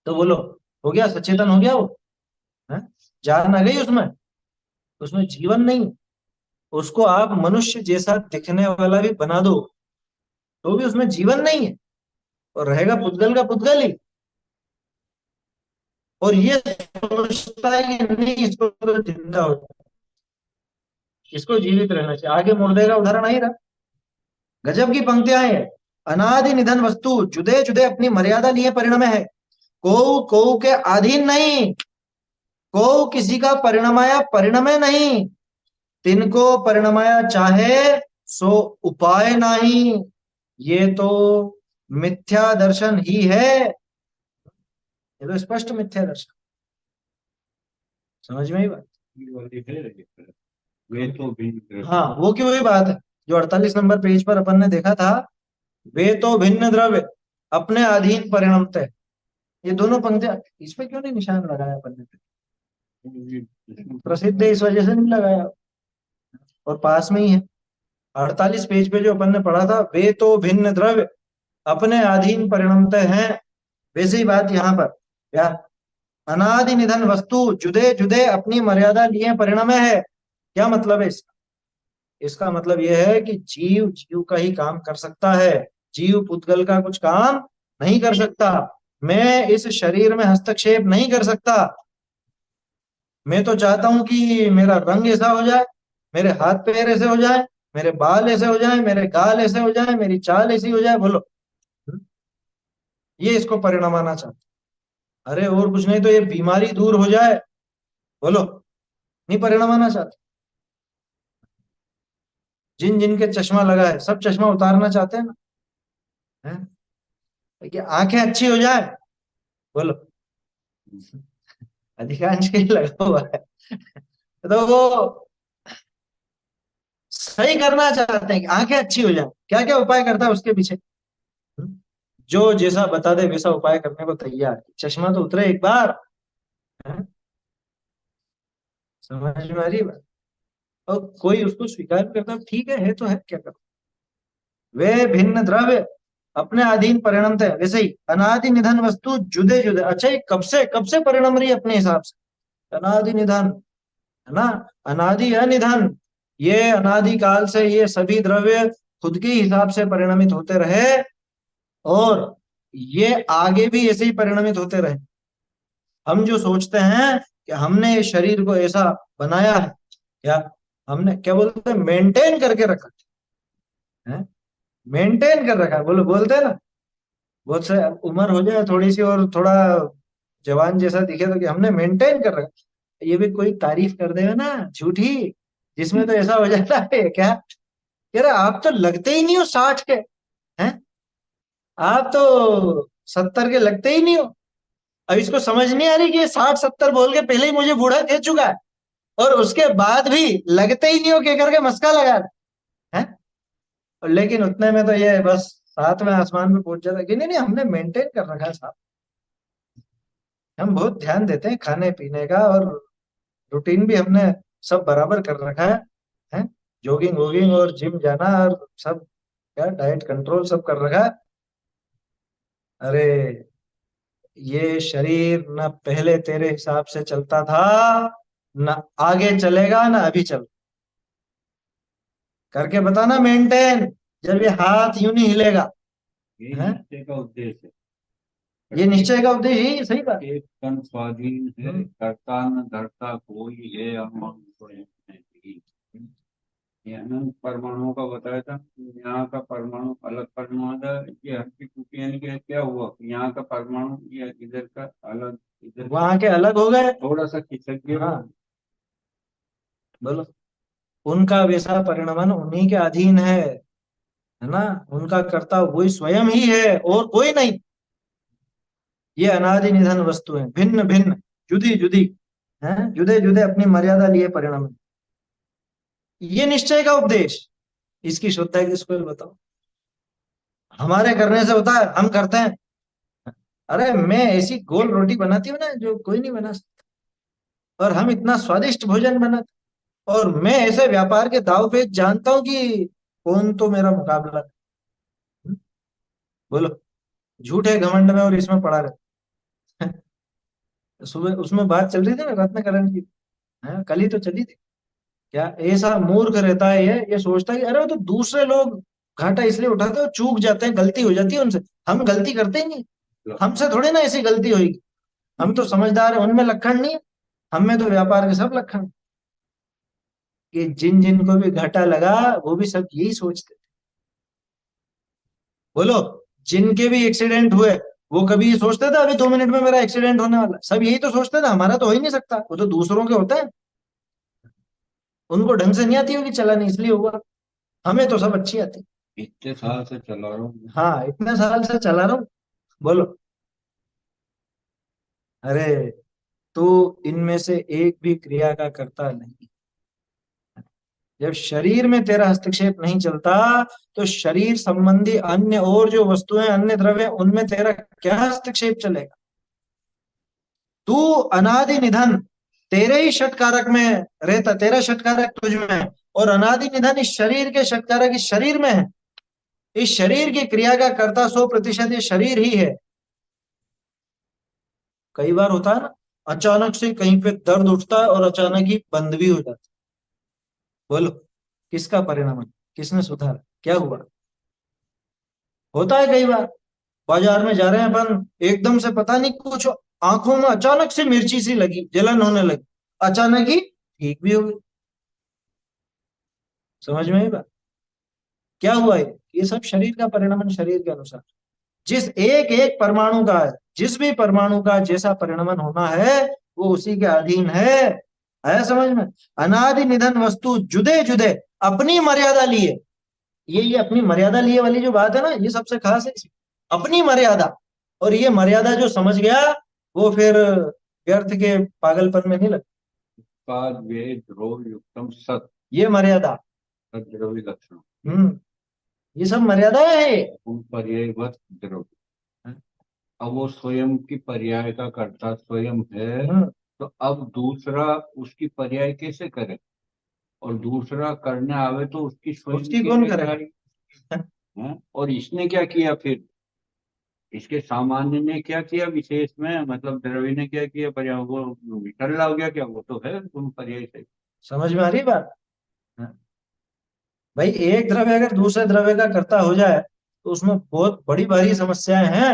[SPEAKER 1] तो बोलो, हो गया सचेतन, हो गया वो, है? जान आ गई उसमें, उसमें जीवन नहीं। उसको आप मनुष्य जैसा दिखने वाला भी बना दो, तो भी उसमें जीवन नहीं है, और रहेगा पुद्गल का पुद्गल ही। और ये सोचता है कि नहीं इसको तो जिंदा हो, इसको जीवित रहना चाहिए, आगे मुर्दे का उदाहरण आ ही रहा। गजब की पंक्तियां हैं। अनादि निधन वस्तु जुदे जुदे अपनी मर्यादा लिए परिणम है, को के अधीन नहीं, को किसी का परिणमाया परिणमे नहीं, तिनको परिणमाया चाहे सो उपाय नहीं। ये तो मिथ्या दर्शन ही है, ये तो स्पष्ट मिथ्या दर्शन। समझ में ही बात?
[SPEAKER 2] वे तो भिन्न
[SPEAKER 1] हाँ, वो की वही बात है जो 48 नंबर पेज पर अपन ने देखा था, वे तो भिन्न द्रव्य अपने अधीन परिणमते। ये दोनों पंक्तियां, इस पे क्यों नहीं निशान लगाया अपन ने?
[SPEAKER 2] द्रव्य।
[SPEAKER 1] प्रसिद्ध है इस वजह से नहीं लगाया, और पास में ही है। 48 पेज पे जो अपन ने पढ़ा था, वे तो भिन्न द्रव्य अपने अधीन परिणमते हैं, वैसे ही बात यहाँ पर, क्या अनादि निधन वस्तु जुदे जुदे अपनी मर्यादा लिए परिणमे है। क्या मतलब है इसका? इसका मतलब यह है कि जीव जीव का ही काम कर सकता है, जीव पुद्गल का कुछ काम नहीं कर सकता। मैं इस शरीर में हस्तक्षेप नहीं कर सकता। मैं तो चाहता हूं कि मेरा रंग ऐसा हो जाए, मेरे हाथ पैर ऐसे हो जाए, मेरे बाल ऐसे हो जाए, मेरे गाल ऐसे हो जाए, मेरी चाल ऐसी हो जाए। बोलो, ये इसको परिणाम आना चाहता। अरे और कुछ नहीं तो ये बीमारी दूर हो जाए। बोलो, नहीं परिणाम आना चाहते? जिन जिनके चश्मा लगा है सब चश्मा उतारना चाहते हैं ना, है? कि आंखें अच्छी हो जाए, बोलो, अधिकांश के लगा हुआ है। तो वो सही करना चाहते हैं कि आंखें अच्छी हो जाए, क्या क्या उपाय करता है उसके पीछे। जो जैसा बता दे वैसा उपाय करने को तैयार है। चश्मा तो उतरे एक बार, है? समझ में आ रही बात? और कोई उसको स्वीकार करता, ठीक है तो है, क्या करो। वे भिन्न द्रव्य अपने अधीन परिणमते हैं, वैसे ही अनादि निधन वस्तु जुदे जुदे। अच्छा, ये कब से परिणम रही है अपने हिसाब से? अनादि निधन, है ना, अनादि अनिधन। ये अनादि काल से ये सभी द्रव्य खुद के हिसाब से परिणमित होते रहे, और ये आगे भी ऐसे ही परिणमित होते रहे। हम जो सोचते हैं कि हमने इस शरीर को ऐसा बनाया है, क्या हमने क्या बोलते हैं, मेंटेन करके रखा है, मेंटेन कर रखा है, बोलो, बोलते हैं ना। बहुत से उम्र हो जाए थोड़ी सी और थोड़ा जवान जैसा दिखे तो कि हमने मेंटेन कर रखा। ये भी कोई तारीफ कर देगा ना झूठी, जिसमें तो ऐसा हो जाता है क्या, यार आप तो लगते ही नहीं हो 60 के, हैं? आप तो 70 के लगते ही नहीं हो। अब इसको समझ नहीं आ रही कि ये 60 70 बोल के पहले ही मुझे बूढ़ा कह चुका है, और उसके बाद भी लगते ही नहीं हो, कह करके मस्का लगा रहा है। और लेकिन उतने में तो ये बस सातवें आसमान पे पहुंच जाता है कि नहीं नहीं, हमने मेंटेन कर रखा है साहब। हम बहुत ध्यान देते हैं खाने पीने का, और रूटीन भी हमने सब बराबर कर रखा है? जॉगिंग वॉगिंग और जिम जाना और सब, क्या डाइट कंट्रोल सब कर रखा है। अरे, ये शरीर न पहले तेरे हिसाब से चलता था, न आगे चलेगा, न अभी चल। करके बताना मेंटेन, जब ये हाथ यूं नहीं हिलेगा।
[SPEAKER 2] ये
[SPEAKER 1] है?
[SPEAKER 2] निश्चय का उद्देश्य है।
[SPEAKER 1] ये निश्चय का उद्देश्य ही सही बात।
[SPEAKER 2] एक तन स्वाधीन है,
[SPEAKER 1] हम्म,
[SPEAKER 2] करता न धरता कोई है, अमन स्वयं है ही। ये अनंत परमाणुओं का बताया था। यहाँ का परमाणु अलग परमाणु था, ये हल्की टूटी, यानी कि क्या हुआ, यहाँ का परमाणु ये इधर का अलग, इधर का
[SPEAKER 1] वहां के अलग हो गए।
[SPEAKER 2] थोड़ा सा खिसक गया।
[SPEAKER 1] हाँ, बोलो, उनका वैसा परिणमन उन्हीं के अधीन है ना। उनका कर्ता वही स्वयं ही है और कोई नहीं। ये अनादि निधन वस्तु है, भिन्न भिन्न, जुदी जुदी, है, जुदे जुदे अपनी मर्यादा लिए परिणम। ये निश्चय का उपदेश, इसकी शुद्धता किसको बताओ। हमारे करने से होता है, हम करते हैं। अरे मैं ऐसी गोल रोटी बनाती हूँ ना जो कोई नहीं बना सकता, और हम इतना स्वादिष्ट भोजन बनाते, और मैं ऐसे व्यापार के दाव पेच जानता हूँ कि कौन तो मेरा मुकाबला है। बोलो, झूठे घमंड में और इसमें पड़ा रहे। सुबह उसमें बात चल रही थी ना रत्नकरण की, है, कल ही तो चली थी। क्या ऐसा मूर्ख रहता है ये सोचता है कि अरे वो तो दूसरे लोग घाटा इसलिए उठाते हैं, चूक जाते हैं, गलती हो जाती है उनसे, हम गलती करते ही नहीं। हमसे थोड़ी ना ऐसी गलती होगी, हम तो समझदार है, उनमें लक्षण नहीं है। हम में तो व्यापार के सब लक्षण हैं। कि जिन जिन को भी घाटा लगा वो भी सब यही सोचते थे। बोलो, जिनके भी एक्सीडेंट हुए, वो कभी ये सोचते थे अभी 2 मिनट में मेरा एक्सीडेंट होने वाला है? सब यही तो सोचते थे, हमारा तो हो ही नहीं सकता, वो तो दूसरों के होता है। उनको ढंग से नहीं आती होगी चलानी, इसलिए हुआ। हमें तो सब अच्छी आती।
[SPEAKER 2] इतने साल से चला रहा हूँ।
[SPEAKER 1] हाँ, इतने साल से चला रहा हूँ। बोलो, अरे तू इनमें से एक भी क्रिया का करता नहीं। जब शरीर में तेरा हस्तक्षेप नहीं चलता, तो शरीर संबंधी अन्य और जो वस्तुएं, अन्य द्रव्य, उनमें तेरा क्या हस्तक्षेप चलेगा? तू अनादि निधन तेरे ही षटकारक में रहता, तेरा षटकारक तुझ में है, और अनादि निधन इस शरीर के षटकारक इस शरीर में है। इस शरीर की क्रिया का कर्ता 100% ये शरीर ही है। कई बार होता है ना, अचानक से कहीं पे दर्द उठता है और अचानक ही बंद भी हो जाता है। बोलो, किसका परिणाम है? किसने सुधारा? क्या हुआ? होता है कई बार। बाजार में जा रहे हैं अपन, एकदम से पता नहीं कुछ आंखों में अचानक से मिर्ची सी लगी, जलन होने लगी, अचानक ही ठीक भी हो गई। समझ में आई बात? क्या हुआ? ये सब शरीर का परिणाम, शरीर के अनुसार जिस एक एक परमाणु का है, जिस भी परमाणु का जैसा परिणमन होना है, वो उसी के अधीन है। आया समझ में? अनादि निधन वस्तु जुदे जुदे अपनी मर्यादा लिए, ये अपनी मर्यादा लिए वाली जो बात है ना, ये सबसे खास है इसमें। अपनी मर्यादा। और ये मर्यादा जो समझ गया, वो फिर व्यर्थ के पागलपन में नहीं लगता।
[SPEAKER 2] उत्पाद व्यय द्रव्य युक्तम सत
[SPEAKER 1] ये मर्यादा।
[SPEAKER 2] द्रव्य लक्षण
[SPEAKER 1] हम्म। ये सब मर्यादाएं हैं ये।
[SPEAKER 2] उन पर्यायवत द्रव्य। अब वो स्वयं की पर्याय का कर्ता स्वयं है,
[SPEAKER 1] हम्म।
[SPEAKER 2] तो अब दूसरा उसकी पर्याय कैसे करे? और दूसरा करने आवे तो उसकी स्वयं
[SPEAKER 1] उसकी
[SPEAKER 2] की
[SPEAKER 1] कौन करेगा?
[SPEAKER 2] पर्याय है। और इसने क्या किया फिर? इसके सामान्य ने क्या किया विशेष में, मतलब द्रव्य ने क्या किया पर्याय? वो विकल हो गया क्या? वो तो है तुम पर्याय से।
[SPEAKER 1] समझ में आ रही बात? भाई एक द्रव्य अगर दूसरे द्रव्य का कर्ता हो जाए तो उसमें बहुत बड़ी भारी समस्याएं हैं।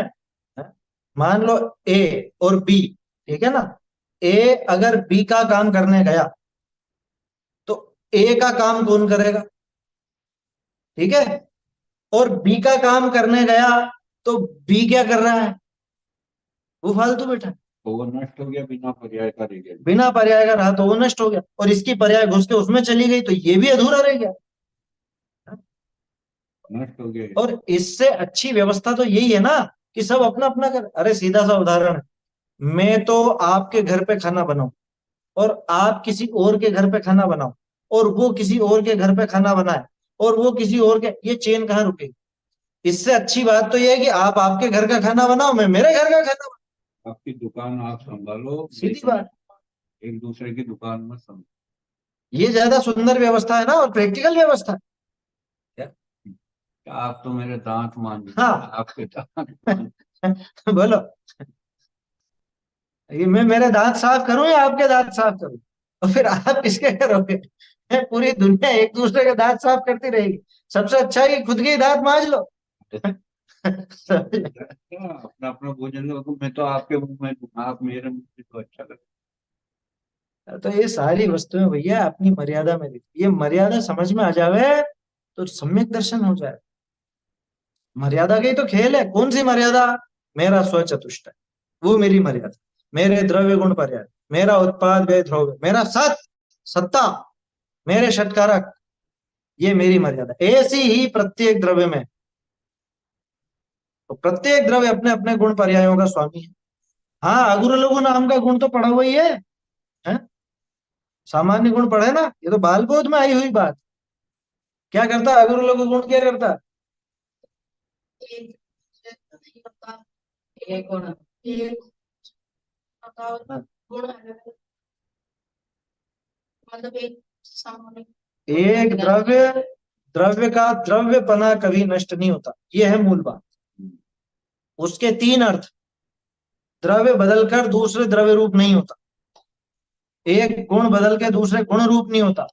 [SPEAKER 1] हैं? मान लो ए और बी, ठीक है ना? ए अगर बी का काम करने गया तो ए का काम कौन करेगा? ठीक है। और बी का काम करने गया तो बी क्या कर रहा है? वो फालतू बैठा है।
[SPEAKER 2] तो वो नष्ट हो गया बिना पर्याय का रिजल्ट।
[SPEAKER 1] बिना पर्याय का रहा तो वो नष्ट हो गया, और इसकी पर्याय घुस के उसमें चली गई तो ये भी अधूरा रह गया।
[SPEAKER 2] नष्ट हो गया।
[SPEAKER 1] और इससे अच्छी व्यवस्था तो यही है ना कि सब अपना अपना कर। अरे सीधा सा उदाहरण है, मैं तो आपके घर पे खाना बनाऊं और आप किसी और के घर पे खाना बनाओ, और वो किसी और के घर पे खाना बनाए, और वो किसी और के, ये चेन कहाँ रुकेगी? इससे अच्छी बात तो ये है कि आप आपके घर का खाना बनाओ, मैं मेरे घर का खाना बनाऊं।
[SPEAKER 2] आपकी दुकान आप संभालो,
[SPEAKER 1] सीधी
[SPEAKER 2] लेकिन
[SPEAKER 1] बात।
[SPEAKER 2] एक दूसरे की दुकान में संभालो।
[SPEAKER 1] ये ज्यादा सुंदर व्यवस्था है ना, और प्रैक्टिकल व्यवस्था है।
[SPEAKER 2] आप तो मेरे दांत मान लीजिए,
[SPEAKER 1] हाँ।
[SPEAKER 2] आपके दांत मान।
[SPEAKER 1] बोलो, ये मैं मेरे दांत साफ करूं या आपके दांत साफ करूं? और फिर आप किसके करोगे? पूरी दुनिया एक दूसरे के दांत साफ करती रहेगी। सबसे अच्छा है कि खुद के ही दांत मांज लो।
[SPEAKER 2] अपना अपना भोजन लो, मैं तो आपके मुंह में दूं, आप मेरे मुंह में, तो अच्छा लगता
[SPEAKER 1] तो ये सारी वस्तुएं भैया अपनी मर्यादा में दिखती, ये मर्यादा समझ में आ जावे तो सम्यक दर्शन हो जाए। मर्यादा का ही तो खेल है। कौन सी मर्यादा? मेरा स्वचतुष्ट है, वो मेरी मर्यादा। मेरे द्रव्य गुण पर्याय, मेरा उत्पाद व्यय द्रव्य, मेरा सत, सत्ता, मेरे षटकारक, ये मेरी मर्यादा। ऐसी ही प्रत्येक द्रव्य में। तो प्रत्येक द्रव्य अपने अपने गुण पर्यायों का स्वामी है। हाँ, अगुर लघु नाम का गुण तो पढ़ा हुआ ही है? सामान्य गुण पढ़े ना, ये तो बाल बोध में आई हुई बात। क्या करता अगुर लघु गुण, क्या करता?
[SPEAKER 3] एक नहीं होता, एक गुण, एक होता और
[SPEAKER 1] हाँ,
[SPEAKER 3] गुण अलग, मतलब एक सामान्य
[SPEAKER 1] एक द्रव्य, द्रव्य का द्रव्यपना कभी नष्ट नहीं होता, ये है मूल बात।
[SPEAKER 2] है।
[SPEAKER 1] उसके तीन अर्थ। द्रव्य बदलकर दूसरे द्रव्य रूप नहीं होता, एक गुण बदल के दूसरे गुण रूप नहीं होता,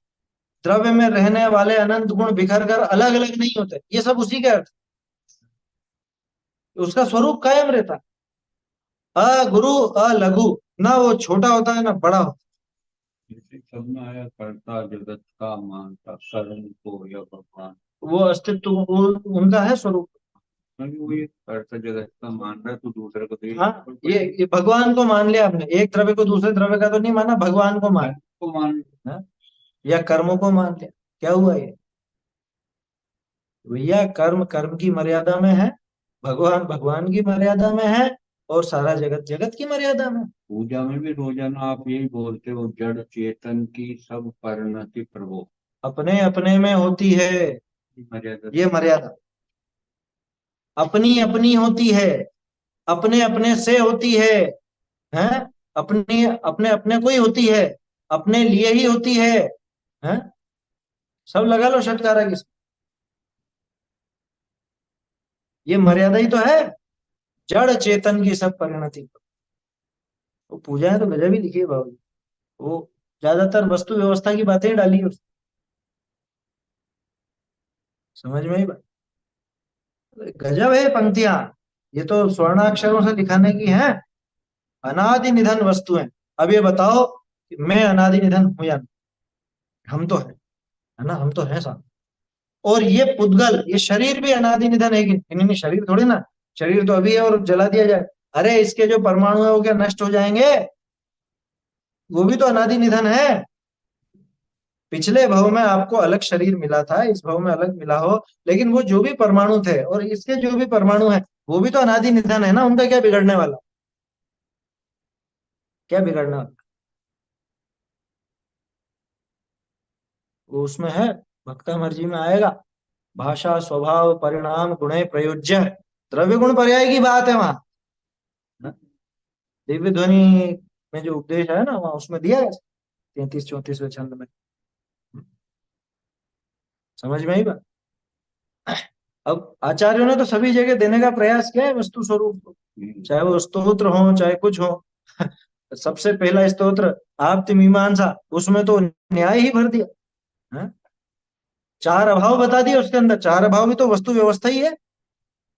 [SPEAKER 1] द्रव्य में रहने वाले अनंत गुण बिखर कर अलग अलग नहीं होते, ये सब उसी के अर्थ। उसका स्वरूप कायम रहता। अ गुरु, अ लघु, ना वो छोटा होता है ना बड़ा होता
[SPEAKER 2] जैसे सब में आया करता जगत का मानता कर्म को या भगवान।
[SPEAKER 1] है। वो अस्तित्व उनका है स्वरूप।
[SPEAKER 2] क्योंकि वो ये करता जगत का मान रहा है, तो दूसरे को तो
[SPEAKER 1] हाँ, ये भगवान को मान लिया आपने, एक द्रव्य को दूसरे द्रव्य का तो नहीं माना, भगवान को मान।
[SPEAKER 2] को मान।
[SPEAKER 1] हाँ? या कर्मों को मान लिया, क्या हुआ ये? भैया कर्म कर्म की मर्यादा में है, भगवान भगवान की मर्यादा में है, और सारा जगत जगत की मर्यादा में।
[SPEAKER 2] पूजा में भी रोजाना आप यही बोलते हो, जड़ चेतन की सब परिणति प्रभु
[SPEAKER 1] अपने अपने में होती है
[SPEAKER 2] की मर्यादा।
[SPEAKER 1] ये मर्यादा, अपनी अपनी होती है, अपने अपने से होती है? अपनी अपने अपने को ही होती है, अपने लिए ही होती है? सब लगा लो षटकारा की। ये मर्यादा ही तो है, जड़ चेतन की सब परिणति। वो पूजा है तो गजब ही लिखी है बाबू। वो ज्यादातर वस्तु व्यवस्था की बातें ही डाली है उसने। समझ में ही बात। गजब है पंक्तियां, ये तो स्वर्णाक्षरों से दिखाने की है। अनादि निधन वस्तुएं। अब ये बताओ कि मैं अनादि निधन हूं या नहीं? हम तो है ना, हम तो है साहब। और ये पुद्गल, ये शरीर भी अनादि निधन है कि नहीं? नहीं, शरीर थोड़ी ना, शरीर तो अभी है और जला दिया जाए। अरे इसके जो परमाणु है वो क्या नष्ट हो जाएंगे? वो भी तो अनादि निधन है। पिछले भव में आपको अलग शरीर मिला था, इस भव में अलग मिला हो, लेकिन वो जो भी परमाणु थे और इसके जो भी परमाणु है वो भी तो अनादि निधन है ना, उनका क्या बिगड़ने वाला, क्या बिगड़ने वाला, वो उसमें है, भक्ता मर्जी में आएगा। भाषा स्वभाव परिणाम गुणे प्रयोज्य, द्रव्य गुण पर्याय की बात है वहां। दिव्य ध्वनि में जो उपदेश है ना वहां उसमें दिया है 33-34वें छंद में। समझ में आई बात। अब आचार्यों ने तो सभी जगह देने का प्रयास किया है वस्तु स्वरूप, चाहे वो स्तोत्र हो चाहे कुछ हो। सबसे पहला स्तोत्र आप्ति मीमांसा, उसमें तो न्याय ही भर दिया है? चार अभाव बता दिए उसके अंदर, चार अभाव भी तो वस्तु व्यवस्था ही है।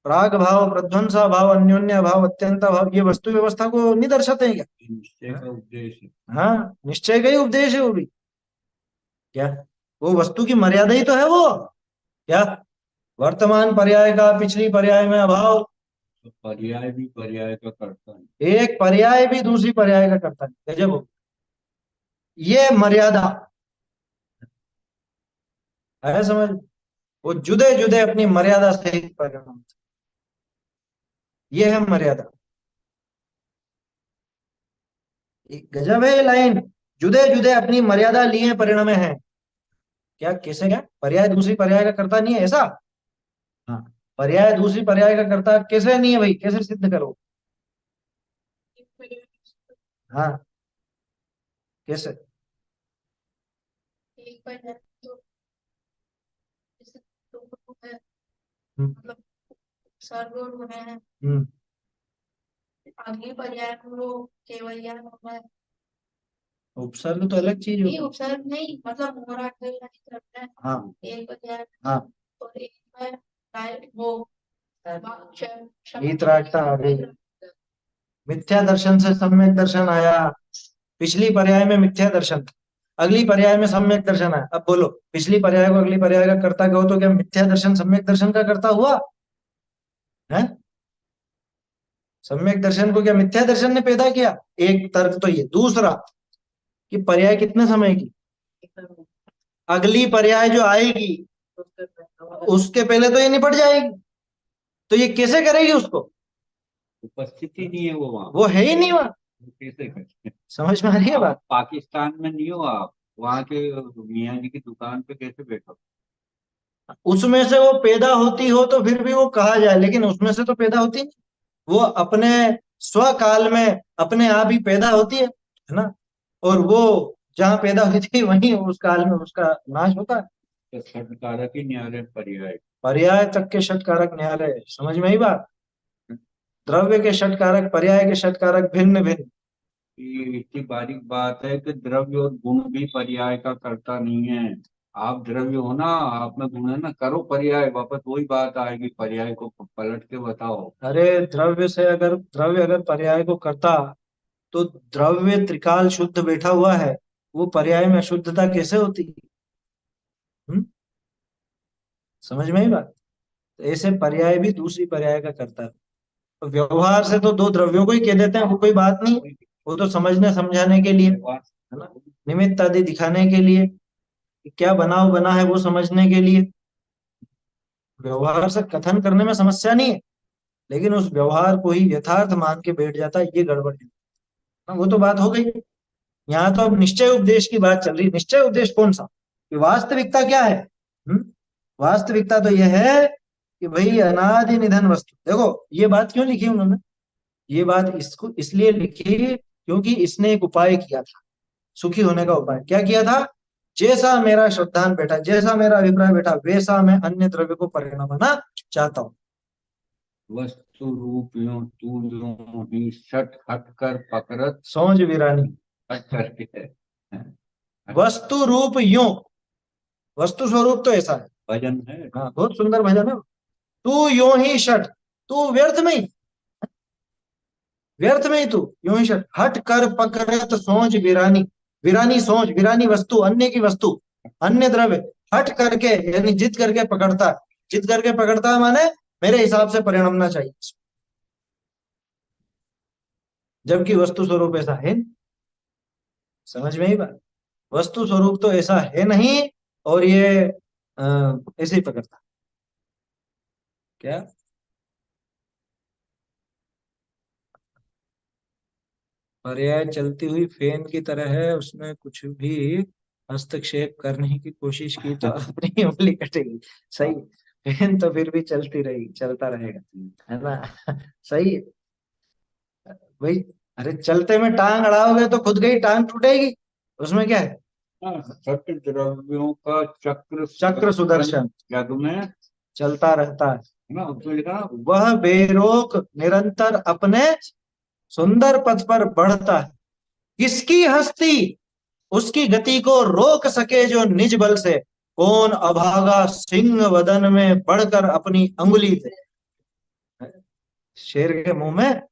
[SPEAKER 1] प्राग भाव, प्रध्वंसा भाव, अन्योन्य भाव, अत्यंत भाव, ये वस्तु व्यवस्था को नहीं दर्शाते हैं क्या?
[SPEAKER 2] निश्चय का उपदेश है।
[SPEAKER 1] हाँ, निश्चय का ही उपदेश है वो भी। क्या वो वस्तु की मर्यादा ही तो है वो, क्या वर्तमान पर्याय का पिछली पर्याय में अभाव,
[SPEAKER 2] तो पर्याय भी पर्याय का करता है।
[SPEAKER 1] एक पर्याय भी दूसरी पर्याय का करता है, गजब हो। ये मर्यादा है, समझ, वो जुदे जुदे अपनी मर्यादा सहित परिणाम, ये है मर्यादा। गजब है ये लाइन, जुदे जुदे अपनी मर्यादा लिए परिणमे हैं। क्या कैसे, क्या पर्याय दूसरी पर्याय का करता नहीं है ऐसा? हाँ, पर्याय दूसरी पर्याय का करता कैसे नहीं है भाई, कैसे सिद्ध करो? हाँ, कैसे?
[SPEAKER 3] एक पर्याय तो जैसे दो है,
[SPEAKER 1] हम्म,
[SPEAKER 3] मतलब सर्वोर होना है,
[SPEAKER 1] हम्म,
[SPEAKER 3] अगली पर्याय में वो केवलिया होना है।
[SPEAKER 1] उपसर्ग तो अलग चीज
[SPEAKER 3] नहीं
[SPEAKER 1] हो।
[SPEAKER 3] उपसर्ग नहीं, मतलब मोरा करना है।
[SPEAKER 1] हाँ,
[SPEAKER 3] एक पर्याय
[SPEAKER 1] हाँ,
[SPEAKER 3] और एक है वो
[SPEAKER 1] वीतरागता आ गई, मिथ्या दर्शन से सम्यक दर्शन आया, पिछली पर्याय में मिथ्या दर्शन था, अगली पर्याय में सम्यक दर्शन आया। अब बोलो, पिछली पर्याय को अगली पर्याय का कर्ता कहो तो क्या मिथ्या दर्शन सम्यक दर्शन का कर्ता हुआ है? सम्यक दर्शन को क्या मिथ्या दर्शन ने पैदा किया? एक तर्क तो ये, दूसरा कि पर्याय कितने समय की, अगली पर्याय जो आएगी उसके पहले तो ये निपट जाएगी, तो ये कैसे करेगी उसको?
[SPEAKER 2] उपस्थिति नहीं है वो वहाँ,
[SPEAKER 1] वो है ही नहीं वहां।
[SPEAKER 2] कैसे करें?
[SPEAKER 1] समझ में आ रही है
[SPEAKER 2] आप
[SPEAKER 1] बात?
[SPEAKER 2] पाकिस्तान में नहीं हो, आप वहाँ के मियाँ जी की दुकान पे कैसे बैठो?
[SPEAKER 1] उसमें से वो पैदा होती हो तो फिर भी वो कहा जाए, लेकिन उसमें से तो पैदा होती नहीं, वो अपने स्वकाल में अपने आप ही पैदा होती है ना, और वो जहाँ पैदा हुई थी वहीं उस काल में उसका नाश होता है।
[SPEAKER 2] तो षटकारक ही न्याय पर्याय।
[SPEAKER 1] पर्याय तक के षटकारक न्यायालय, समझ में ही बात। द्रव्य के षटकारक, पर्याय के षटकारक भिन्न भिन्न।
[SPEAKER 2] ये इतनी बारीक बात है कि द्रव्य और गुण भी पर्याय का करता नहीं है। आप द्रव्य हो ना, आप में गुण है ना, करो पर्याय, वापस वही बात आएगी, पर्याय को पलट के बताओ।
[SPEAKER 1] अरे द्रव्य से अगर द्रव्य अगर पर्याय को करता तो द्रव्य त्रिकाल शुद्ध बैठा हुआ है, वो पर्याय में अशुद्धता कैसे होती? हम्म, समझ में ही बात। तो ऐसे पर्याय भी दूसरी पर्याय का करता है। तो व्यवहार से तो दो द्रव्यों को ही कह देते हैं, वो कोई बात नहीं, वो तो समझने समझाने के लिए है ना, निमित्त आदि दिखाने के लिए कि क्या बनाव बना है वो समझने के लिए। व्यवहार से कथन करने में समस्या नहीं है, लेकिन उस व्यवहार को ही यथार्थ मान के बैठ जाता है, ये गड़बड़ है। हाँ, वो तो बात हो गई। यहाँ तो अब निश्चय उपदेश की बात चल रही है। निश्चय उपदेश कौन सा, कि वास्तविकता क्या है? वास्तविकता तो यह है कि भाई अनादि निधन वस्तु, देखो ये बात क्यों लिखी उन्होंने, ये बात इसको इसलिए लिखी क्योंकि इसने एक उपाय किया था, सुखी होने का उपाय क्या किया था? जैसा मेरा श्रद्धान बैठा, जैसा मेरा अभिप्राय बैठा, वैसा मैं अन्य द्रव्य को परिणमना चाहता हूँ।
[SPEAKER 2] वस्तु रूप यूं तू यूं ही सट हट कर पकड़त
[SPEAKER 1] सोच वीरानी,
[SPEAKER 2] हट करके है।
[SPEAKER 1] वस्तु रूप यूं, वस्तु स्वरूप तो ऐसा है।
[SPEAKER 2] भजन है।
[SPEAKER 1] हाँ, बहुत सुंदर भजन है। तू यूं ही शठ, तू व्यर्थ में ही, व्यर्थ में ही तू यूं ही शठ, हट कर पकड़त सोच वीरानी, वीरानी सोच, वीरानी वस्तु, अन्य की वस्तु, अन्य द्रव्य, हट करके यानी जिद करके पकड़ता है। जिद करके पकड़ता है माने मेरे हिसाब से परिणमना चाहिए, जबकि वस्तु स्वरूप ऐसा है नहीं। समझ में ही बात। वस्तु स्वरूप तो ऐसा है नहीं, और ये ऐसे ही पकड़ता। क्या? पर्याय चलती हुई फेन की तरह है, उसमें कुछ भी हस्तक्षेप करने की कोशिश की तो अपनी उंगली कटेगी। सही। फेन तो फिर भी चलती रहेगी, चलता रहेगा, है ना? सही है भाई। अरे चलते में टांग अड़ाओगे तो खुद गई टांग टूटेगी, उसमें क्या है?
[SPEAKER 2] हाँ, सत्य द्रव्यों का चक्र
[SPEAKER 1] चक्र सुदर्शन
[SPEAKER 2] जग में,
[SPEAKER 1] चलता रहता है।
[SPEAKER 2] ना उसमें लिखा ना,
[SPEAKER 1] वह बेरोक निरंतर अपने सुंदर पथ पर बढ़ता है। किसकी हस्ती उसकी गति को रोक सके जो निज बल से, कौन अभागा सिंह वदन में बढ़कर अपनी अंगुली दे। शेर के मुंह में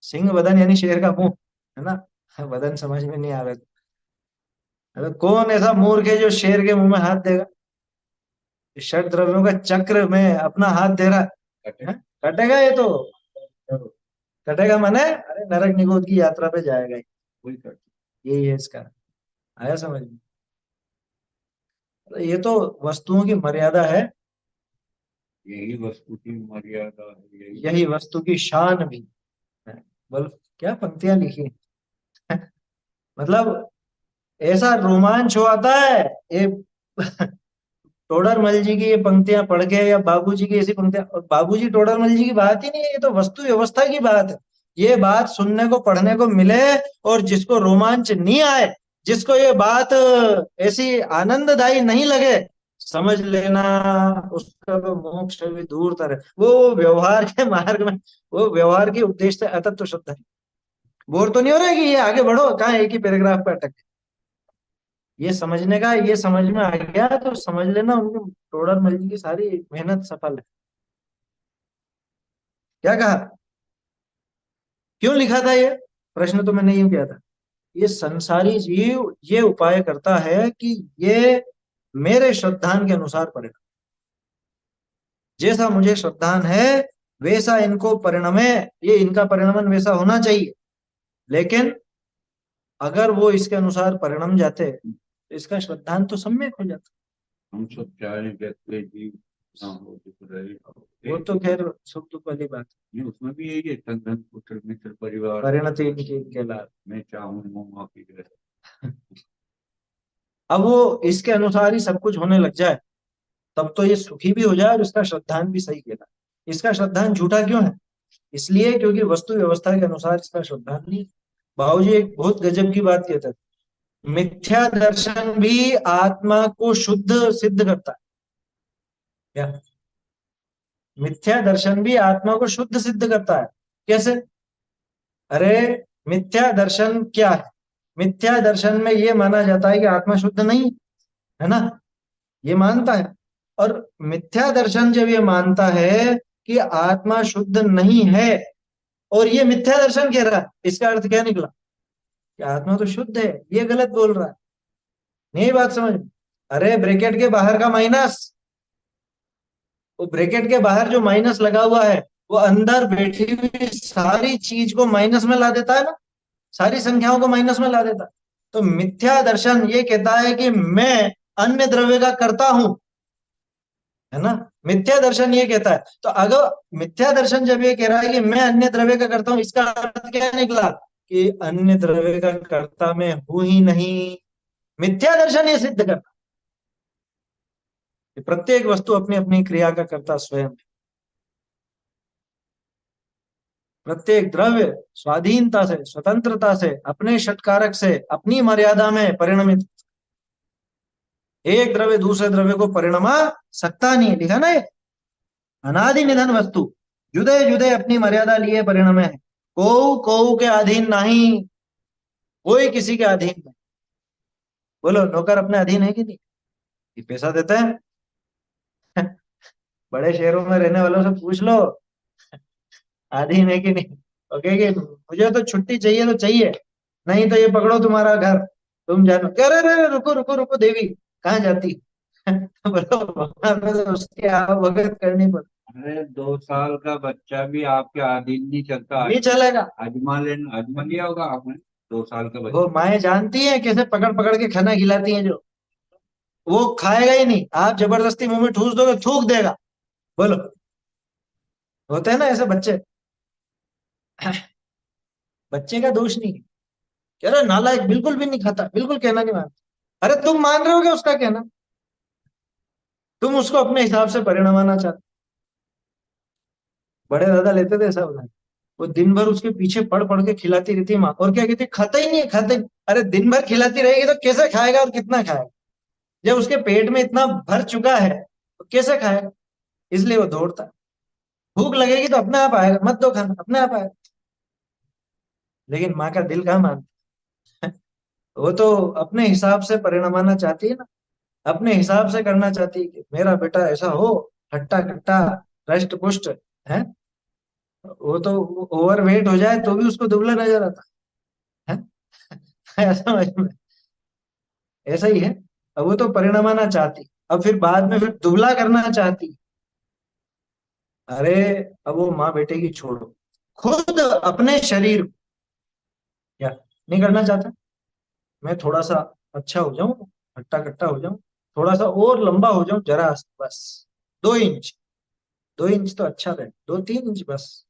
[SPEAKER 1] सिंह वदन यानी शेर का मुंह, है ना? वदन समझ में नहीं आवे तो। अरे कौन ऐसा मूर्ख है जो शेर के मुंह में हाथ देगा? षट द्रव्यों का चक्र में अपना हाथ दे रहा है? कटेगा ये तो। कटेगा माने अरे नरक निगोद की यात्रा पे जाएगा ये।
[SPEAKER 2] कोई कर,
[SPEAKER 1] यही है इसका। आया समझ में? तो ये तो वस्तुओं की मर्यादा है,
[SPEAKER 2] यही वस्तु की मर्यादा है, यही
[SPEAKER 1] यही वस्तु की शान भी है। बोल, क्या पंक्तियां लिखी हैं। मतलब ऐसा रोमांच हो आता है ये। टोडरमल जी की ये पंक्तियां पढ़ के, या बाबूजी की ऐसी पंक्तियां, और बाबूजी टोडरमल जी की बात ही नहीं है, ये तो वस्तु व्यवस्था की बात है। ये बात सुनने को पढ़ने को मिले, और जिसको रोमांच नहीं आए, जिसको ये बात ऐसी आनंददायी नहीं लगे, समझ लेना उसका तो मोक्ष भी दूर तर है। वो व्यवहार के मार्ग में, वो व्यवहार के उद्देश्य से अतत्व शुद्ध है। बोर तो नहीं हो रहा है कि ये आगे बढ़ो, कहाँ एक ही पैराग्राफ पे अटक गए? ये समझने का, ये समझ में आ गया तो समझ लेना उनकी टोडरमल जी की सारी मेहनत सफल है। क्या कहा? क्यों लिखा था ये? प्रश्न तो मैंने यूं किया था। ये संसारी जीव ये उपाय करता है कि ये मेरे श्रद्धान के अनुसार परिणम, जैसा मुझे श्रद्धान है वैसा इनको परिणमे, ये इनका परिणमन वैसा होना चाहिए। लेकिन अगर वो इसके अनुसार परिणम जाते तो इसका श्रद्धान तो सम्यक हो जाता।
[SPEAKER 2] हम सब चाहे व्यक्ति जीव ना हो दुख रहे,
[SPEAKER 1] वो तो खैर सुख दुख वाली बात है।
[SPEAKER 2] नहीं उसमें भी यही है, तन धन पुत्र मित्र परिवार,
[SPEAKER 1] परिणति इनकी इनके लाभ।
[SPEAKER 2] मैं चाहूँ वो माफी रहे।
[SPEAKER 1] अब वो इसके अनुसार ही सब कुछ होने लग जाए, तब तो ये सुखी भी हो जाए और इसका श्रद्धान भी सही कहलाए। इसका श्रद्धान झूठा क्यों है? इसलिए क्योंकि वस्तु व्यवस्था के अनुसार इसका श्रद्धान नहीं। बाबूजी एक बहुत गजब की बात कहते थे, मिथ्या दर्शन भी आत्मा को शुद्ध सिद्ध करता है। क्या? मिथ्या दर्शन भी आत्मा को शुद्ध सिद्ध करता है। कैसे? अरे मिथ्या दर्शन क्या है? मिथ्या दर्शन में ये माना जाता है कि आत्मा शुद्ध नहीं है ना, ये मानता है। और मिथ्या दर्शन जब ये मानता है कि आत्मा शुद्ध नहीं है, और ये मिथ्या दर्शन कह रहा है, इसका अर्थ क्या निकला? कि आत्मा तो शुद्ध है, ये गलत बोल रहा है। नहीं बात समझ में? अरे ब्रैकेट के बाहर का माइनस, वो ब्रैकेट के बाहर जो माइनस लगा हुआ है, वो अंदर बैठी हुई सारी चीज को माइनस में ला देता है ना, सारी संख्याओं को माइनस में ला देता है। तो मिथ्या दर्शन ये कहता है कि मैं अन्य द्रव्य का करता हूं, है ना? मिथ्या दर्शन ये कहता है। तो अगर मिथ्या दर्शन जब ये कह रहा है कि मैं अन्य द्रव्य का करता हूं, इसका अर्थ क्या निकला? कि अन्य द्रव्य का कर्ता मैं हूं ही नहीं। मिथ्या दर्शन ये सिद्ध करता है कि प्रत्येक वस्तु अपनी अपनी क्रिया का कर्ता स्वयं है। प्रत्येक द्रव्य स्वाधीनता से, स्वतंत्रता से, अपने षटकारक से, अपनी मर्यादा में परिणमित। एक द्रव्य दूसरे द्रव्य को परिणमा सकता नहीं, लिखा ना ये। अनादि निधन वस्तु जुदे जुदे अपनी मर्यादा लिए परिणमे है। को को के अधीन नहीं, कोई किसी के अधीन नहीं। बोलो नौकर अपने अधीन है कि नहीं? ये पैसा देते हैं। बड़े शहरों में रहने वालों से पूछ लो, अधीन है कि नहीं? ओके कि मुझे तो छुट्टी चाहिए तो चाहिए, नहीं तो ये पकड़ो तुम्हारा घर, तुम जानो। अरे अरे रुको रुको रुको देवी, कहाँ जाती? बोलो वहां पे तो उसकी आवभगत करनी पड़ती।
[SPEAKER 2] अरे 2 साल का बच्चा भी आपके अधीन नहीं चलता,
[SPEAKER 1] नहीं चलेगा।
[SPEAKER 2] आजमा लिया होगा आपने। 2 साल के
[SPEAKER 1] वो
[SPEAKER 2] बच्चे।
[SPEAKER 1] माएँ जानती हैं कैसे पकड़ पकड़ के खाना खिलाती हैं, जो वो खाएगा ही नहीं, आप जबरदस्ती मुंह में ठूस दोगे थूक देगा। बोलो, होते हैं ना ऐसे बच्चे। बच्चे का दोष नहीं है, कह रहे नालायक बिल्कुल भी नहीं खाता, बिल्कुल कहना नहीं मानता। अरे तुम मान रहे हो क्या उसका कहना? तुम उसको अपने हिसाब से परिणमाना चाहते। बड़े दादा लेते थे ऐसा उदाहरण, वो दिन भर उसके पीछे पड़ पड़ के खिलाती रहती माँ, और क्या कहती, खाता ही नहीं है, खाता ही नहीं। अरे दिन भर खिलाती रहेगी तो कैसे खाएगा और कितना खाएगा? जब उसके पेट में इतना भर चुका है तो कैसे खाएगा? इसलिए वो दौड़ता है। भूख लगेगी तो अपने आप आएगा, मत दो खाना, अपने आप आएगा। लेकिन माँ का दिल कहाँ मानता है? वो तो अपने हिसाब से परिणमाना चाहती है ना, अपने हिसाब से करना चाहती है कि मेरा बेटा ऐसा हो, हट्टा कट्टा, हृष्ट पुष्ट है। वो तो ओवर वेट हो जाए तो भी उसको दुबला नजर आता है। ऐसा समझ में, ऐसा ही है। अब वो तो परिणमाना चाहती, अब फिर बाद में फिर दुबला करना चाहती। अरे अब वो माँ बेटे की छोड़ो, खुद अपने शरीर को क्या नहीं करना चाहता? मैं थोड़ा सा अच्छा हो जाऊं, हट्टा कट्टा हो जाऊं, थोड़ा सा और लंबा हो जाऊं जरा सा, बस 2 इंच, 2 इंच तो अच्छा रहे, 2-3 इंच बस,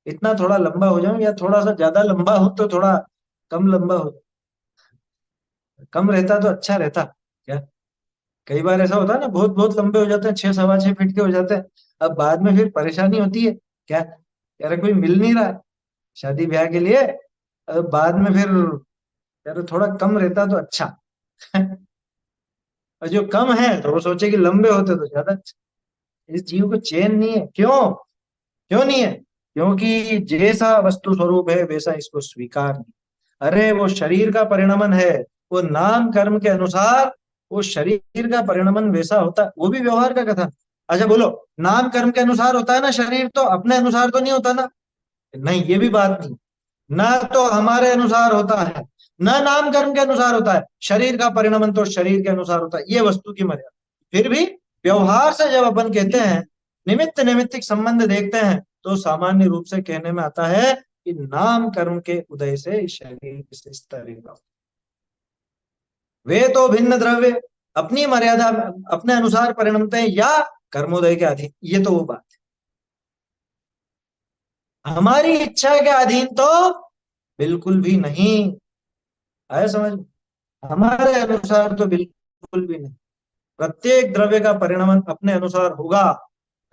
[SPEAKER 1] इतना थोड़ा लंबा हो जाऊं, या थोड़ा सा ज्यादा लंबा हो तो थोड़ा कम लंबा हो, कम रहता तो अच्छा रहता क्या? कई बार ऐसा होता है ना, बहुत बहुत लंबे हो जाते हैं, 6 सवा 6 फीट के हो जाते हैं। अब बाद में फिर परेशानी होती है क्या, यार कोई मिल नहीं रहा है शादी ब्याह के लिए। अब बाद में फिर यार थोड़ा कम रहता तो अच्छा। और जो कम है तो वो सोचे कि लंबे होते तो ज्यादा अच्छा। इस जीव को चैन नहीं है, क्यों? क्यों नहीं है? क्योंकि जैसा वस्तु स्वरूप है वैसा इसको स्वीकार नहीं। अरे वो शरीर का परिणमन है, वो नाम कर्म के अनुसार वो शरीर का परिणमन वैसा होता है, वो भी व्यवहार का कथन। अच्छा बोलो, नाम कर्म के अनुसार होता है ना शरीर, तो अपने अनुसार तो नहीं होता ना? नहीं, ये भी बात नहीं। ना तो हमारे अनुसार होता है, न नाम कर्म के अनुसार होता है। शरीर का परिणमन तो शरीर के अनुसार होता है, ये वस्तु की मर्यादा। फिर भी व्यवहार से जब अपन कहते हैं, निमित्त निमित्तिक संबंध देखते हैं, तो सामान्य रूप से कहने में आता है कि नाम कर्म के उदय से इस शरीर इस तरह का। वे तो भिन्न द्रव्य अपनी मर्यादा अपने अनुसार परिणमते हैं या कर्मोदय के अधीन, ये तो वो बात है। हमारी इच्छा के अधीन तो बिल्कुल भी नहीं, आया समझ में? हमारे अनुसार तो बिल्कुल भी नहीं। प्रत्येक द्रव्य का परिणमन अपने अनुसार होगा,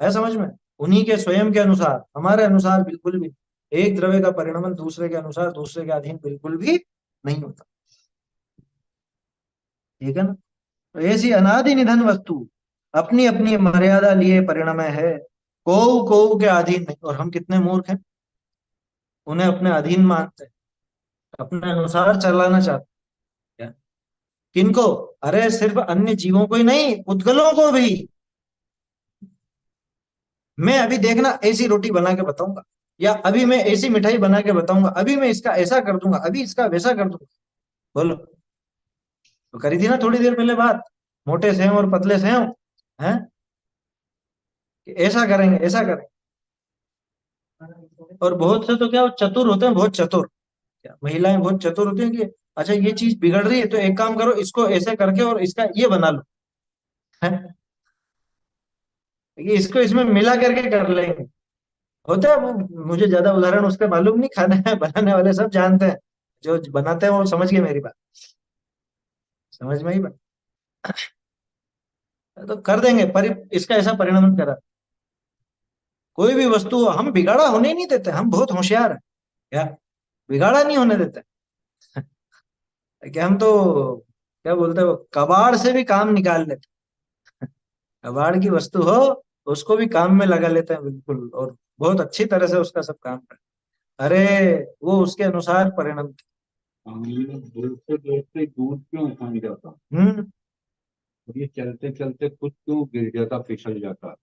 [SPEAKER 1] है समझ में, उन्हीं के स्वयं के अनुसार, हमारे अनुसार बिल्कुल भी नहीं। एक द्रव्य का परिणमन दूसरे के अनुसार, दूसरे के अधीन बिल्कुल भी नहीं होता। ठीक है ना? तो ऐसी अनादि निधन वस्तु अपनी अपनी मर्यादा लिए परिणमय है, को के अधीन नहीं। और हम कितने मूर्ख हैं, उन्हें अपने अधीन मानते हैं, अपने अनुसार चलाना चाहते हैं। किनको? अरे सिर्फ अन्य जीवों को ही नहीं, उद्गलों को भी। मैं अभी देखना ऐसी रोटी बना के बताऊंगा, या अभी मैं ऐसी मिठाई बना के बताऊंगा, अभी मैं इसका ऐसा कर दूंगा, अभी इसका वैसा कर दूंगा। बोलो, तो करी थी ना थोड़ी देर पहले बात, मोटे सेव और पतले सेव, हैं कि ऐसा करेंगे ऐसा करेंगे। और बहुत से तो क्या, वो चतुर होते हैं, बहुत चतुर, क्या महिलाएं बहुत चतुर होती हैं कि अच्छा ये चीज बिगड़ रही है तो एक काम करो, इसको ऐसे करके और इसका ये बना लो, है कि इसको इसमें मिला करके कर लेंगे। होता है वो, मुझे ज्यादा उदाहरण उसका मालूम नहीं, खाने बनाने वाले सब जानते हैं, जो बनाते हैं वो समझ गए मेरी बात, समझ में ही बात। तो कर देंगे, पर इसका ऐसा परिणाम करा। कोई भी वस्तु हम बिगाड़ा होने ही नहीं देते, हम बहुत होशियार हैं क्या, बिगाड़ा नहीं होने देते। कि हम तो क्या बोलते हैं, वो कबाड़ से भी काम निकाल लेते, कबाड़ की वस्तु हो उसको भी काम में लगा लेते हैं बिल्कुल, और बहुत अच्छी तरह से उसका सब काम करते हैं। अरे वो उसके अनुसार परिणाम।
[SPEAKER 2] पानी में देखते देखते दूध क्यों उफन जाता,
[SPEAKER 1] हम्म।
[SPEAKER 2] और ये चलते चलते खुद क्यों गिर जाता, फिसल जाता।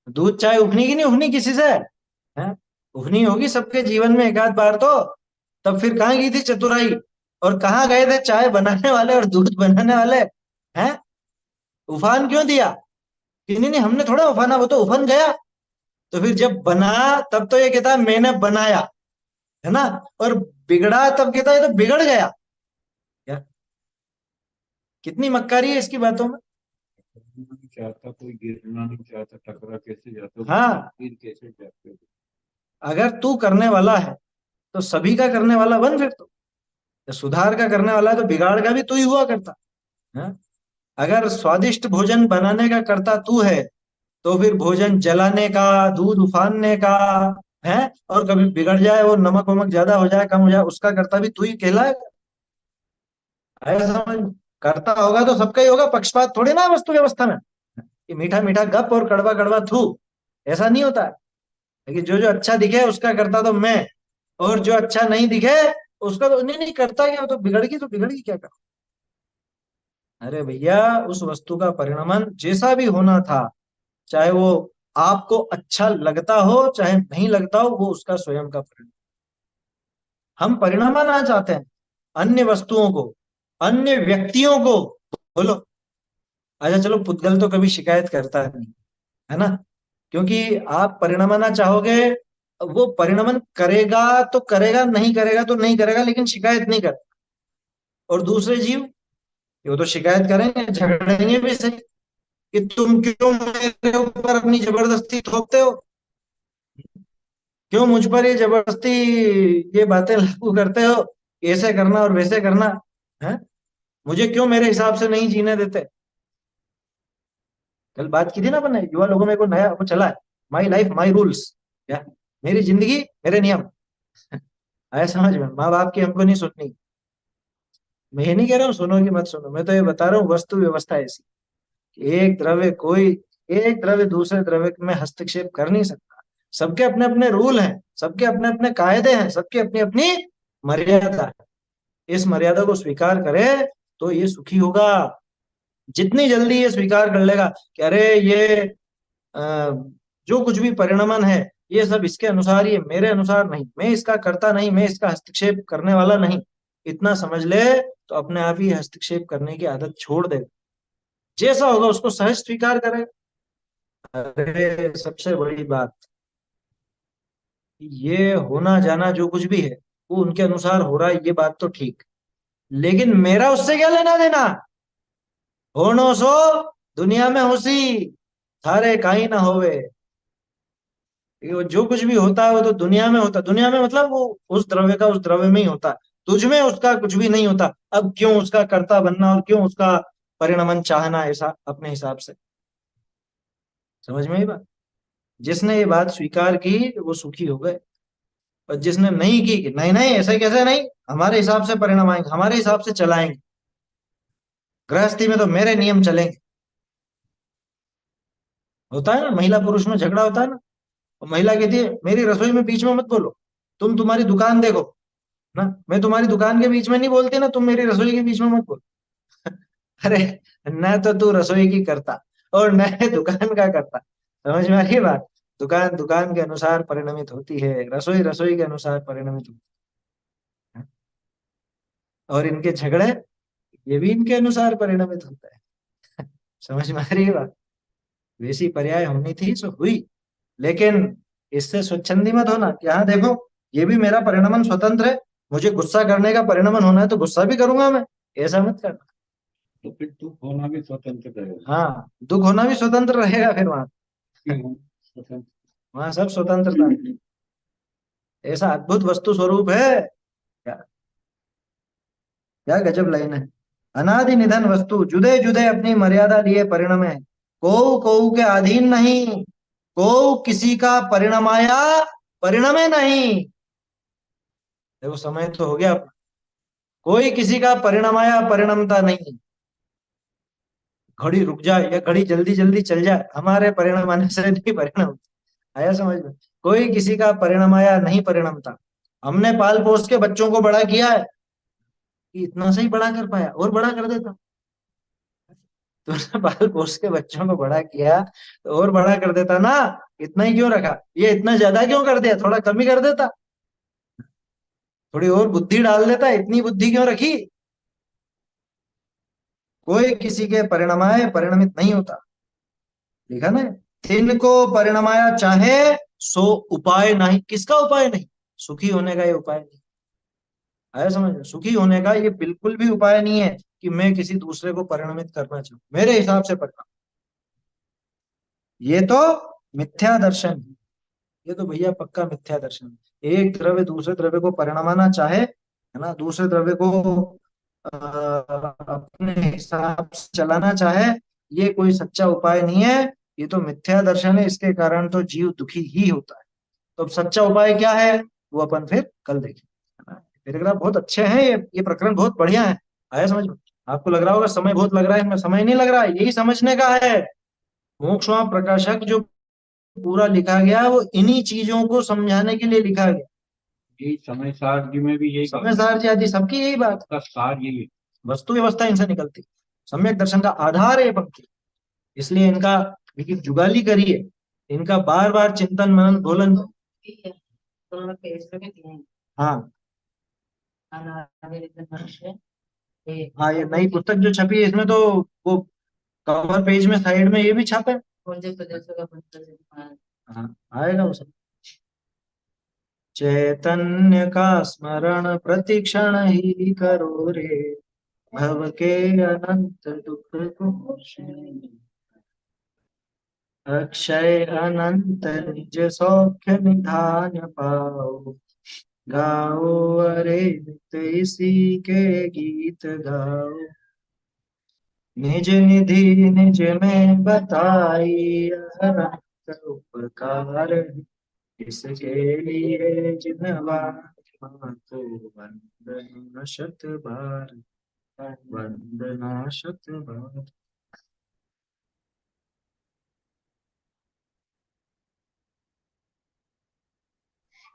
[SPEAKER 1] दूध चाय उफनी की नहीं उफनी किसी से है? उफनी होगी सबके जीवन में एक आध बार तो। तब फिर कहाँ गई थी चतुराई, और कहाँ गए थे चाय बनाने वाले और दूध बनाने वाले? हैं? उफान क्यों दिया कि नहीं नहीं हमने थोड़ा उफाना, वो तो उफन गया। तो फिर जब बना तब तो ये कहता है मैंने बनाया, है ना। और बिगड़ा तब कहता है तो बिगड़ गया। क्या कितनी मक्कारी है इसकी बातों में।
[SPEAKER 2] गिरना नहीं चाहता, कोई गिरना नहीं चाहता, टकरा कैसे जाते हो,
[SPEAKER 1] हाँ,
[SPEAKER 2] गिर कैसे जाते हो।
[SPEAKER 1] अगर तू करने वाला है तो सभी का करने वाला बन, फिर तो सुधार का करने वाला है तो बिगाड़ का भी तू ही हुआ करता। हाँ? अगर स्वादिष्ट भोजन बनाने का करता तू है तो फिर भोजन जलाने का, दूध उफानने का है, और कभी बिगड़ जाए वो नमक वमक ज्यादा हो जाए, कम हो जाए, उसका करता भी तू ही कहलाएगा। आया समझ में? करता होगा तो सबका ही होगा, पक्षपात थोड़ी ना है वस्तु व्यवस्था में कि मीठा मीठा गप और कड़वा कड़वा थू, ऐसा नहीं होता है। लेकिन जो जो अच्छा दिखे उसका करता तो मैं, और जो अच्छा नहीं दिखे उसका तो नहीं नहीं करता, क्या वो तो बिगड़ गई, तो बिगड़ गई क्या कर। अरे भैया, उस वस्तु का परिणमन जैसा भी होना था, चाहे वो आपको अच्छा लगता हो चाहे नहीं लगता हो, वो उसका स्वयं का परिणाम। हम परिणाम आना चाहते हैं अन्य वस्तुओं को, अन्य व्यक्तियों को। बोलो। अच्छा चलो, पुद्गल तो कभी शिकायत करता नहीं, है ना, क्योंकि आप परिणमना चाहोगे, वो परिणमन करेगा तो करेगा, नहीं करेगा तो नहीं करेगा, लेकिन शिकायत नहीं कर। और दूसरे जीव, ये तो शिकायत करेंगे, झगड़ेंगे भी सही कि तुम क्यों मेरे ऊपर अपनी जबरदस्ती थोपते हो, क्यों मुझ पर ये जबरदस्ती ये बातें लागू करते हो, ऐसे करना और वैसे करना है, मुझे क्यों मेरे हिसाब से नहीं जीने देते। कल बात की थी ना अपन ने, युवा लोगों में को नया वो चला है, माई लाइफ माई रूल्स। क्या, मेरी जिंदगी मेरे नियम। आया समझ में? माँ बाप की हमको नहीं सुननी। मैं ये नहीं कह रहा हूँ सुनो कि मत सुनो, मैं तो ये बता रहा हूँ वस्तु व्यवस्था ऐसी कि एक द्रव्य दूसरे द्रव्य में हस्तक्षेप कर नहीं सकता। सबके अपने अपने रूल हैं, सबके अपने अपने कायदे हैं, सबकी अपनी अपनी मर्यादा है। इस मर्यादा को स्वीकार करे तो ये सुखी होगा। जितनी जल्दी ये स्वीकार कर लेगा कि अरे ये अ, जो कुछ भी परिणमन है ये सब इसके अनुसार ही है, मेरे अनुसार नहीं, मैं इसका करता नहीं, मैं इसका हस्तक्षेप करने वाला नहीं, इतना समझ ले, तो अपने आप ही हस्तक्षेप करने की आदत छोड़ दे। जैसा होगा उसको सहज स्वीकार करे। अरे सबसे बड़ी बात, ये होना जाना जो कुछ भी है वो उनके अनुसार हो रहा है, ये बात तो ठीक, लेकिन मेरा उससे क्या लेना देना। होनो सो दुनिया में होसी, थारे काई ना होवे। ये वो जो कुछ भी होता है वो तो दुनिया में होता है, दुनिया में मतलब वो उस द्रव्य का उस द्रव्य में ही होता है, तुझ में उसका कुछ भी नहीं होता। अब क्यों उसका कर्ता बनना और क्यों उसका परिणमन चाहना ऐसा अपने हिसाब से। समझ में आई बात? जिसने ये बात स्वीकार की वो सुखी हो गए, और जिसने नहीं की कि नहीं नहीं ऐसे कैसे नहीं, हमारे हिसाब से परिणाम आएंगे, हमारे हिसाब से चलाएंगे, गृहस्थी में तो मेरे नियम चलेंगे। होता है ना, महिला पुरुष में झगड़ा होता है ना, और महिला कहती है मेरी रसोई में बीच में मत बोलो, तुम तुम्हारी दुकान देखो ना, मैं तुम्हारी दुकान के बीच में नहीं बोलती ना, तुम मेरी रसोई के बीच में मत बोलो। अरे, न तो तू रसोई की करता और न है दुकान का करता। समझ में आ रही है बात? दुकान दुकान के अनुसार परिणमित होती है, रसोई रसोई के अनुसार परिणमित होती है, और इनके झगड़े ये भी इनके अनुसार परिणमित होता है। समझ में आ रही है बात? वैसी पर्याय होनी थी सो हुई, लेकिन इससे स्वच्छंदी मत होना कि हाँ देखो ये भी मेरा परिणमन स्वतंत्र है, मुझे गुस्सा करने का परिणमन होना है तो गुस्सा भी करूंगा मैं, ऐसा मत करना।
[SPEAKER 2] तो फिर तू होना भी स्वतंत्र रहेगा।
[SPEAKER 1] हाँ, दुख होना भी स्वतंत्र रहेगा फिर वहां।
[SPEAKER 2] क्यों स्वतंत्र।
[SPEAKER 1] वहां सब स्वतंत्रता है। ऐसा अद्भुत वस्तु स्वरूप है। क्या, क्या गजब लाइन है। अनादि निधन वस्तु जुदे जुदे अपनी मर्यादा लिए परिणमे, को के अधीन नहीं, को किसी का परिणमाया परिणमे नहीं। देखो समय तो हो गया अपना। कोई किसी का परिणमाया परिणमता नहीं। घड़ी रुक जाए या घड़ी जल्दी जल्दी चल जाए, हमारे परिणाम आने से नहीं परिणाम। आया समझ में? कोई किसी का परिणमाया नहीं परिणमता। हमने पाल पोस के बच्चों को बड़ा किया है कि इतना से ही बड़ा कर पाया, और बड़ा कर देता। तुमने पाल पोस के बच्चों को बड़ा किया तो और बड़ा कर देता ना, इतना ही क्यों रखा, ये इतना ज्यादा क्यों कर दिया, थोड़ा कम ही कर देता, थोड़ी और बुद्धि डाल देता, इतनी बुद्धि क्यों रखी। कोई किसी के परिणमाय परिणमित नहीं होता, लिखा ना, तिनको परिणमाया चाहे सो उपाय नहीं। किसका उपाय नहीं? सुखी होने का ये उपाय नहीं आया समझ में। सुखी होने का ये बिल्कुल भी उपाय नहीं है कि मैं किसी दूसरे को परिणमित करना चाहूं, मेरे हिसाब से परिणाम, ये तो मिथ्या दर्शन है। ये तो भैया पक्का मिथ्या दर्शन है। एक द्रव्य दूसरे द्रव्य को परिणमाना चाहे, है ना, दूसरे द्रव्य को अपने हिसाब से चलाना चाहे, ये कोई सच्चा उपाय नहीं है। ये तो मिथ्या दर्शन है, इसके कारण तो जीव दुखी ही होता है। तो अब सच्चा उपाय क्या है, वो अपन फिर कल देखें, है ना। पैराग्राफ बहुत अच्छे हैं, ये प्रकरण बहुत बढ़िया है। आया समझ में। आपको लग रहा होगा समय बहुत लग रहा है, इसमें समय नहीं लग रहा है, यही समझने का है। मोक्षवा प्रकाशक जो पूरा लिखा गया वो इन्हीं चीजों को समझाने के लिए लिखा गया।
[SPEAKER 2] यही समय सार जी में भी यही
[SPEAKER 1] समय सार जी आदि सबकी यही बात,
[SPEAKER 2] का सार यही है।
[SPEAKER 1] वस्तु व्यवस्था इनसे निकलती, सम्यक दर्शन का आधार है ये पंक्ति। इसलिए इनका इनकी जुगाली करिए, इनका बार बार चिंतन मनन भोलन। हाँ हाँ, ये नई पुस्तक जो छपी है इसमें तो वो कवर पेज में साइड में ये भी छापे। हाँ, आएगा वो सब। चैतन्य का स्मरण प्रतिक्षण ही करो रे, भव के अनंत दुख को क्षय। अक्षय अनंत निज सौख्य निधान पाओ, गाओ अरे नित इसी के गीत गाओ। निज निधि निज में बताई अनंत उपकार, इसके लिए जिन्हों को वंदना शत बार, वंदना शत बार।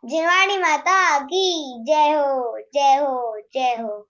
[SPEAKER 4] जिनवाणी माता की जय हो, जय हो, जय हो।